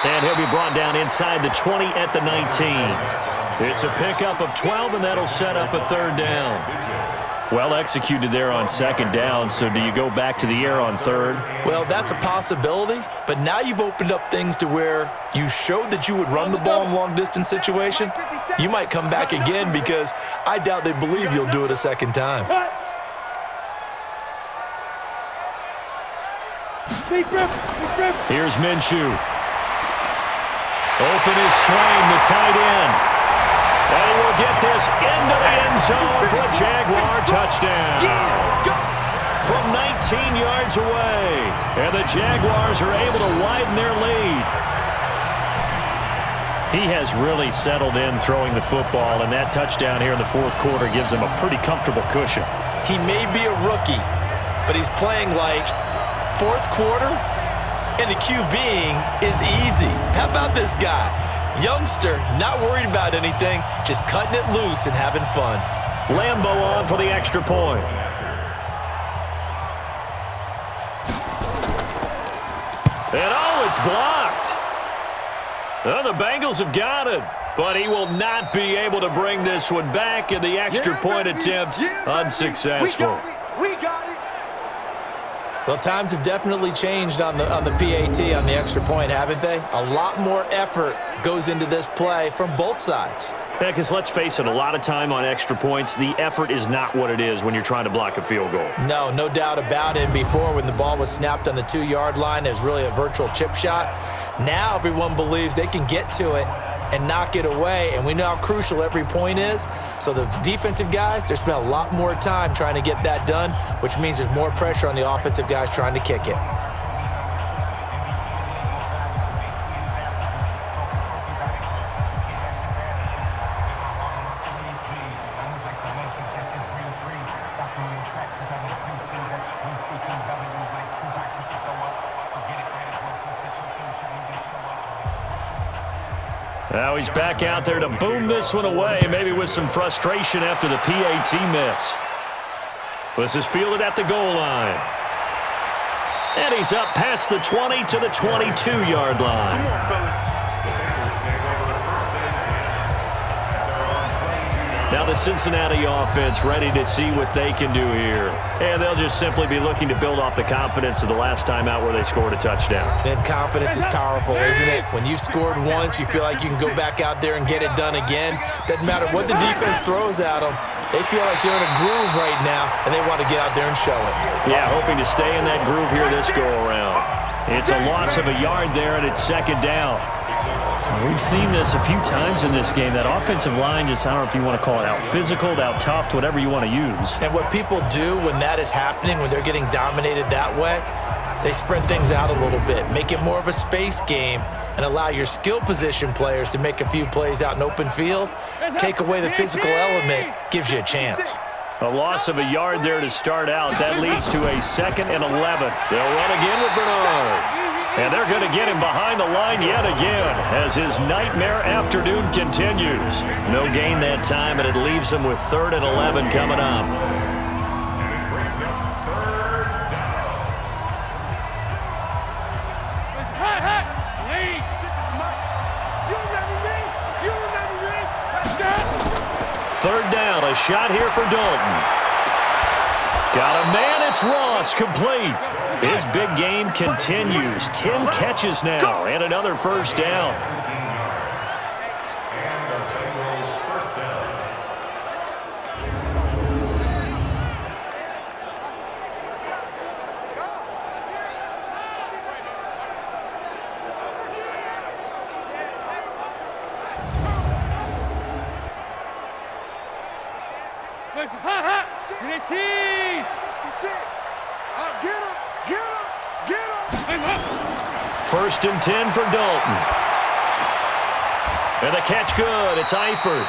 And he'll be brought down inside the 20 at the 19. It's a pickup of 12, and that'll set up a 3rd down. Well executed there on 2nd down, so do you go back to the air on 3rd? Well, that's a possibility, but now you've opened up things to where you showed that you would run the ball in long-distance situation. You might come back again because I doubt they believe you'll do it a 2nd time. Here's Minshew. Open his swing, the tight end. And he will get this into the end zone for a Jaguar touchdown. From 19 yards away. And the Jaguars are able to widen their lead. He has really settled in throwing the football, and that touchdown here in the 4th quarter gives him a pretty comfortable cushion. He may be a rookie, but he's playing like 4th quarter, and the QBing is easy. How about this guy? Youngster, not worried about anything, just cutting it loose and having fun. Lambo on for the extra point. And oh, it's blocked. Well, the Bengals have got it, but he will not be able to bring this one back, in the extra point attempt unsuccessful. We got it. Well, times have definitely changed on the PAT, on the extra point, haven't they? A lot more effort goes into this play from both sides. Yeah, because let's face it, a lot of time on extra points, the effort is not what it is when you're trying to block a field goal. No doubt about it. And before, when the ball was snapped on the 2-yard line, it was really a virtual chip shot. Now everyone believes they can get to it and knock it away, and we know how crucial every point is. So the defensive guys, they spent a lot more time trying to get that done, which means there's more pressure on the offensive guys trying to kick it. Now he's back out there to boom this one away, maybe with some frustration after the PAT miss. This is fielded at the goal line. And he's up past the 20 to the 22-yard line. Come on, fellas. Now the Cincinnati offense ready to see what they can do here. And they'll just simply be looking to build off the confidence of the last time out where they scored a touchdown. And confidence is powerful, isn't it? When you've scored once, you feel like you can go back out there and get it done again. Doesn't matter what the defense throws at them. They feel like they're in a groove right now, and they want to get out there and show it. Yeah, hoping to stay in that groove here this go-around. It's a loss of a yard there, and it's second down. We've seen this a few times in this game. That offensive line just, I don't know if you want to call it out physical, out tough, whatever you want to use. And what people do when that is happening, when they're getting dominated that way, they spread things out a little bit, make it more of a space game, and allow your skill position players to make a few plays out in open field. Take away the physical element, gives you a chance. A loss of a yard there to start out. That leads to a 2nd and 11. They'll run again with Bernard. And they're going to get him behind the line yet again as his nightmare afternoon continues. No gain that time, and it leaves him with 3rd and 11 coming up. Third down, a shot here for Dalton. Got a man, it's Ross, complete. His big game continues. 10 catches now, and another first down. First and 10 for Dalton. And the catch good. It's Eifert.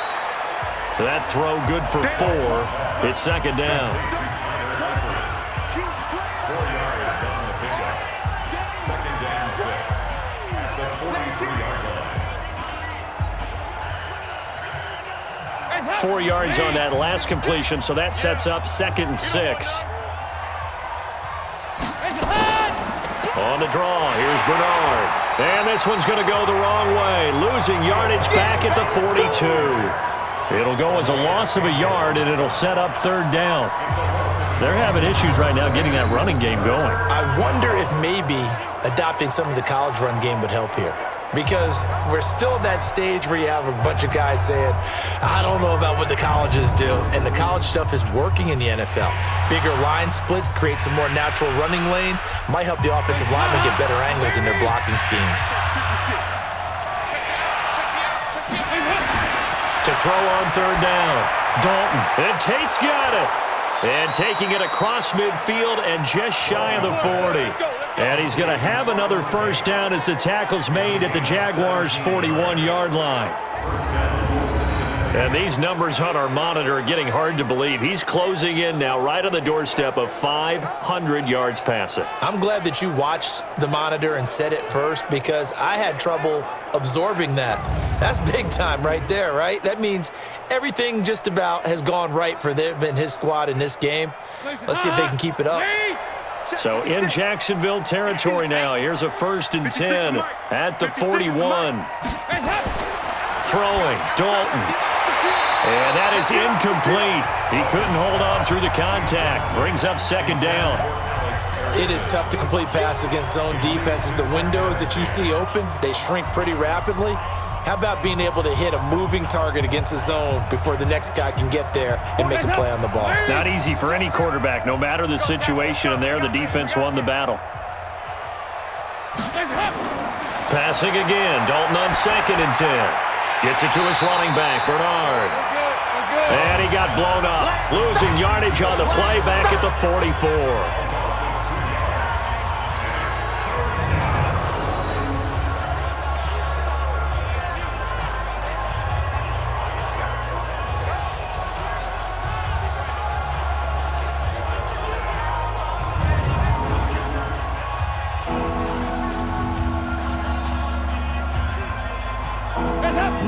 That throw good for 4. It's second down. 4 yards on the pickup. Second down 6 at the 43-yard line. 4 yards on that last completion, so that sets up 2nd and 6. On the draw, here's Bernard. And this one's going to go the wrong way. Losing yardage back at the 42. It'll go as a loss of a yard, and it'll set up 3rd down. They're having issues right now getting that running game going. I wonder if maybe adopting some of the college run game would help here. Because we're still at that stage where you have a bunch of guys saying, I don't know about what the colleges do. And the college stuff is working in the NFL. Bigger line splits, create some more natural running lanes, might help the offensive linemen get better angles in their blocking schemes. To throw on 3rd down, Dalton. And Tate's got it. And taking it across midfield and just shy of the 40. And he's going to have another first down as the tackle's made at the Jaguars' 41-yard line. And these numbers on our monitor are getting hard to believe. He's closing in now right on the doorstep of 500 yards passing. I'm glad that you watched the monitor and said it first because I had trouble absorbing that. That's big time right there, right? That means everything just about has gone right for them and his squad in this game. Let's see if they can keep it up. So in Jacksonville territory now. Here's a 1st and 10 at the 41. Throwing, Dalton. And that is incomplete. He couldn't hold on through the contact. Brings up 2nd down. It is tough to complete passes against zone defenses. The windows that you see open, they shrink pretty rapidly. How about being able to hit a moving target against a zone before the next guy can get there and make a play on the ball? Not easy for any quarterback, no matter the situation, and there the defense won the battle. Passing again, Dalton on 2nd and 10. Gets it to his running back, Bernard. And he got blown up. Losing yardage on the play back at the 44.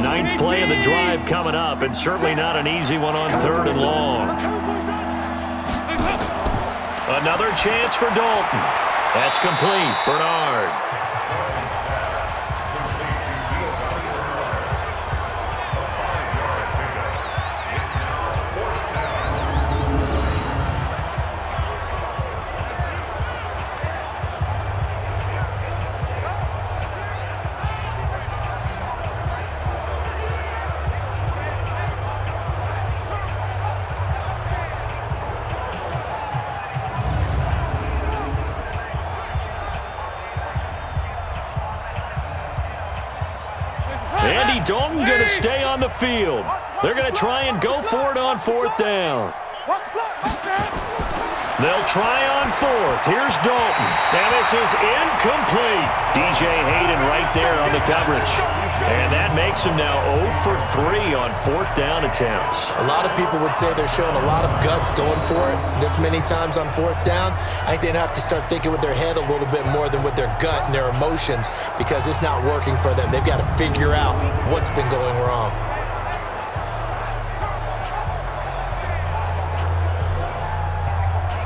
Ninth play of the drive coming up, and certainly not an easy one on 3rd and long. Another chance for Dalton. That's complete. Bernard. Andy Dalton going to stay on the field. They're going to try and go for it on 4th down. They'll try on 4th. Here's Dalton. And this is incomplete. DJ Hayden right there on the coverage. And that makes him now 0 for 3 on 4th down attempts. A lot of people would say they're showing a lot of guts going for it this many times on 4th down. I think they'd have to start thinking with their head a little bit more than with their gut and their emotions because it's not working for them. They've got to figure out what's been going wrong.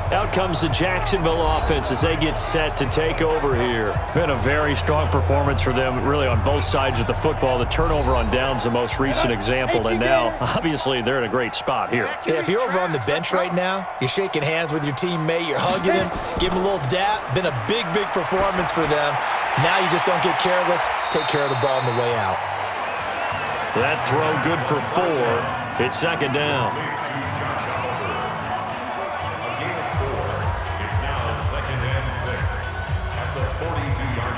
Out comes the Jacksonville offense as they get set to take over here. Been a very strong performance for them, really on both sides of the football. The turnover on downs the most recent example, and now, obviously, they're in a great spot here. Yeah, if you're over on the bench right now, you're shaking hands with your teammate, you're hugging him, give him a little dap. Been a big, big performance for them. Now you just don't get careless. Take care of the ball on the way out. That throw good for 4. It's 2nd down. It's now 2nd and 6 at the 42-yard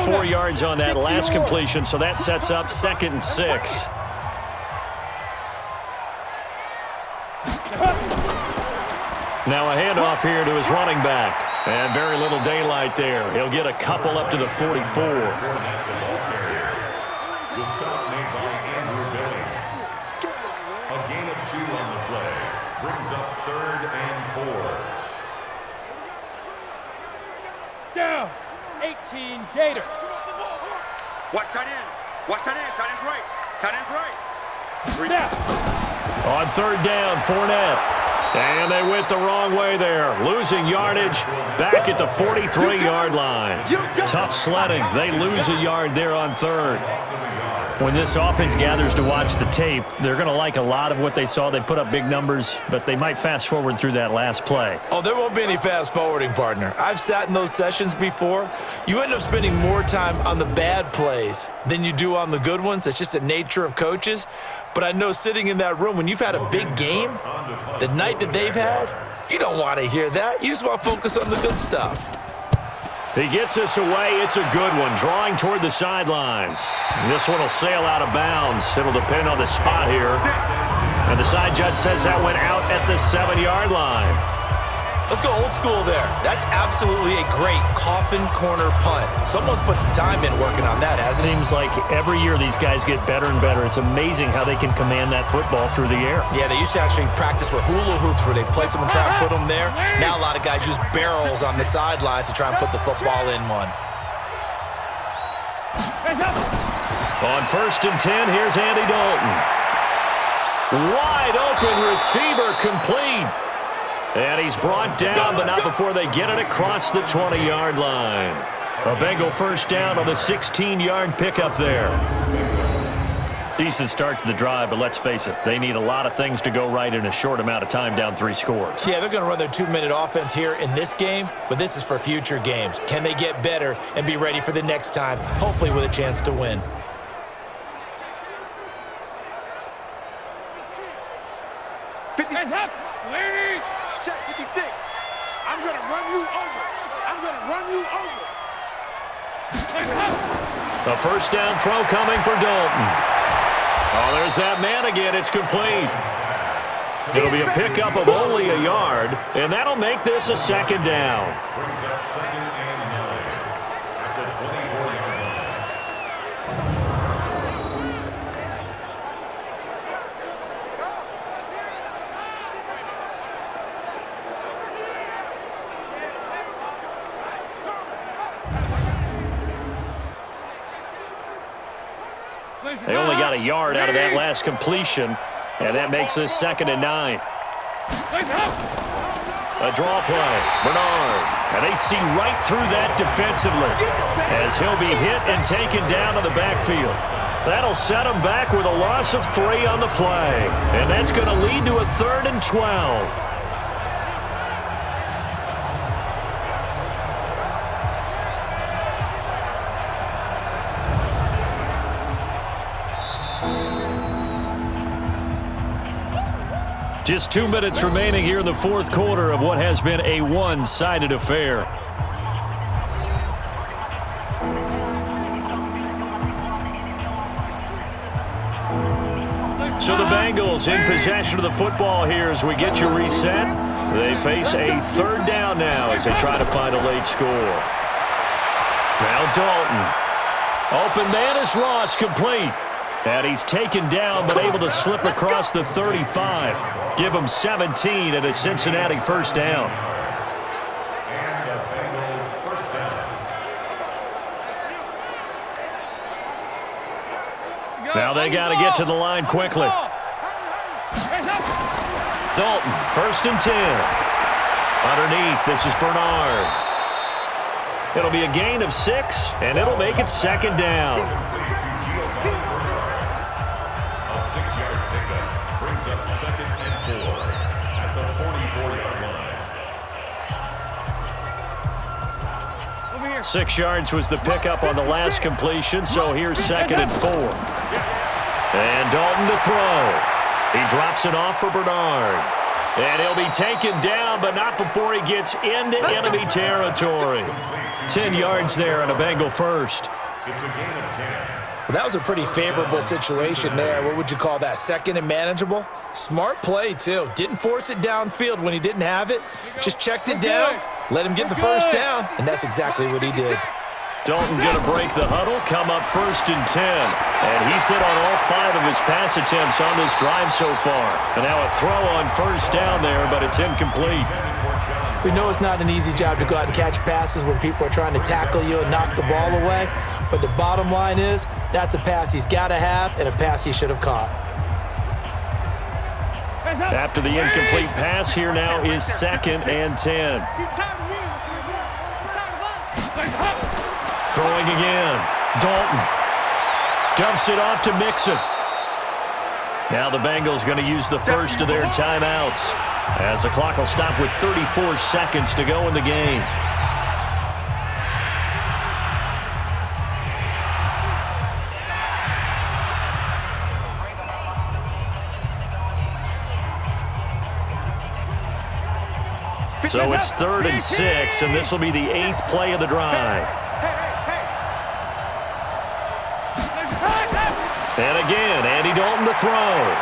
line. 4 yards on that last completion, so that sets up 2nd and 6. Now a handoff here to his running back. And very little daylight there. He'll get a couple up to the 44. The stop made by Andrew Billings. A gain of 2 on the play. Brings up 3rd and 4. Down. 18 Gator. Watch tight end. Watch tight end. Tight end's right. Tight end's right. Snap. On 3rd down, Fournette. And they went the wrong way there. Losing yardage back at the 43-yard line. Tough sledding. They lose a yard there on 3rd. When this offense gathers to watch the tape, they're going to like a lot of what they saw. They put up big numbers, but they might fast forward through that last play. Oh, there won't be any fast forwarding, partner. I've sat in those sessions before. You end up spending more time on the bad plays than you do on the good ones. It's just the nature of coaches. But I know sitting in that room, when you've had a big game, the night that they've had, you don't want to hear that. You just want to focus on the good stuff. He gets us away. It's a good one, drawing toward the sidelines. This one will sail out of bounds. It'll depend on the spot here. And the side judge says that went out at the 7-yard line. Let's go old school there. That's absolutely a great coffin corner punt. Someone's put some time in working on that, hasn't it? Seems like every year these guys get better and better. It's amazing how they can command that football through the air. Yeah, they used to actually practice with hula hoops where they place them and try and put them there. Now a lot of guys use barrels on the sidelines to try and put the football in one. On 1st and 10, here's Andy Dalton. Wide open receiver, complete. And he's brought down, but not before they get it across the 20-yard line. A Bengal 1st down on the 16-yard pickup there. Decent start to the drive, but let's face it, they need a lot of things to go right in a short amount of time, down 3 scores. Yeah, they're going to run their 2-minute offense here in this game, but this is for future games. Can they get better and be ready for the next time, hopefully with a chance to win? Check 56. I'm going to run you over. I'm going to run you over. A 1st down throw coming for Dalton. Oh, there's that man again. It's complete. It'll be a pickup of only a yard, and that'll make this a 2nd down. Brings up 2nd and 9 at the 24-yard line. They only got a yard out of that last completion, and that makes this 2nd and 9. A draw play, Bernard, and they see right through that defensively as he'll be hit and taken down to the backfield. That'll set him back with a loss of 3 on the play, and that's going to lead to a 3rd and 12. Just 2 minutes remaining here in the 4th quarter of what has been a one-sided affair. So the Bengals in possession of the football here as we get you reset. They face a third down now as they try to find a late score. Now Dalton. Open man is lost, complete. And he's taken down but able to slip across the 35. Give him 17 and a Cincinnati first down. And a Bengal first down. Now they got to get to the line quickly. Dalton, 1st and 10. Underneath, this is Bernard. It'll be a gain of 6, and it'll make it 2nd down. A 6-yard pickup brings up 2nd and 4 at the 44-yard line. 6 yards was the pickup on the last completion, so here's 2nd and 4. And Dalton to throw. He drops it off for Bernard. And he'll be taken down, but not before he gets into enemy territory. 10 yards there and a Bengal first. It's a gain of 10. Well, that was a pretty favorable situation there. What would you call that? 2nd and manageable? Smart play, too. Didn't force it downfield when he didn't have it. Just checked it down, let him get the first down, and that's exactly what he did. Dalton going to break the huddle, come up 1st and 10. And he's hit on all 5 of his pass attempts on this drive so far. And now a throw on 1st down there, but it's incomplete. We know it's not an easy job to go out and catch passes when people are trying to tackle you and knock the ball away. But the bottom line is, that's a pass he's got to have and a pass he should have caught. After the incomplete pass, here now is 2nd and 10. Throwing again. Dalton dumps it off to Mixon. Now the Bengals going to use the first of their timeouts as the clock will stop with 34 seconds to go in the game. So it's 3rd and 6, and this will be the 8th play of the drive. And again, Andy Dalton to throw.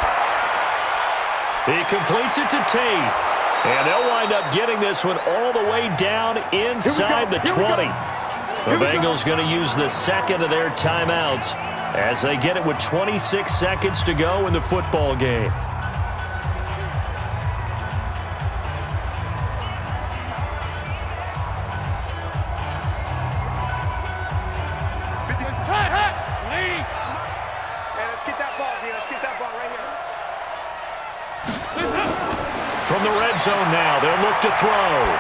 He completes it to Tate. And they'll wind up getting this one all the way down inside the 20. The Bengals going to use the 2nd of their timeouts as they get it with 26 seconds to go in the football game. From the red zone now, they'll look to throw.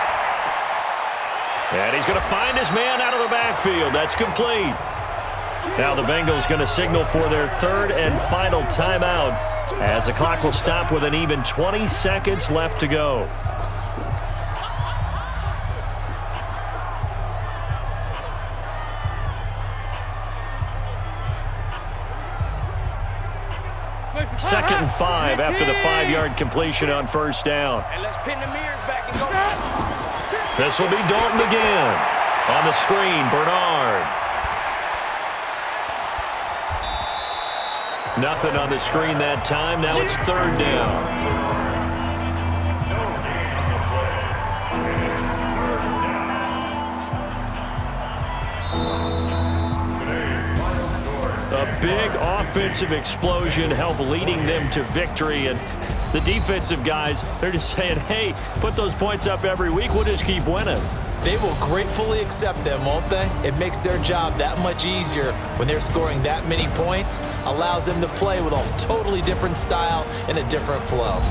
And he's going to find his man out of the backfield. That's complete. Now the Bengals going to signal for their 3rd and final timeout as the clock will stop with an even 20 seconds left to go. Second and 5 after the 5-yard completion on 1st down. And let's pin the mirrors back and go. This will be Dalton again. On the screen, Bernard. Nothing on the screen that time. Now it's 3rd down. A big offensive explosion helped leading them to victory. And the defensive guys, they're just saying, hey, put those points up every week. We'll just keep winning. They will gratefully accept them, won't they? It makes their job that much easier when they're scoring that many points. Allows them to play with a totally different style and a different flow.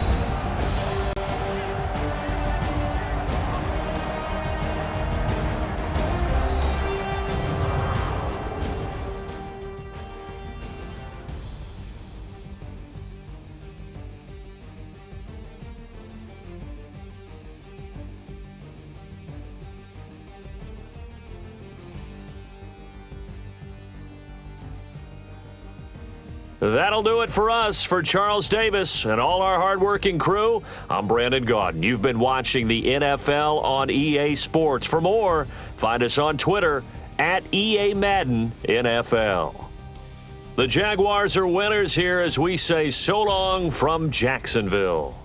That'll do it for us. For Charles Davis and all our hardworking crew, I'm Brandon Gaudin. You've been watching the NFL on EA Sports. For more, find us on Twitter @EA Madden NFL. The Jaguars are winners here as we say so long from Jacksonville.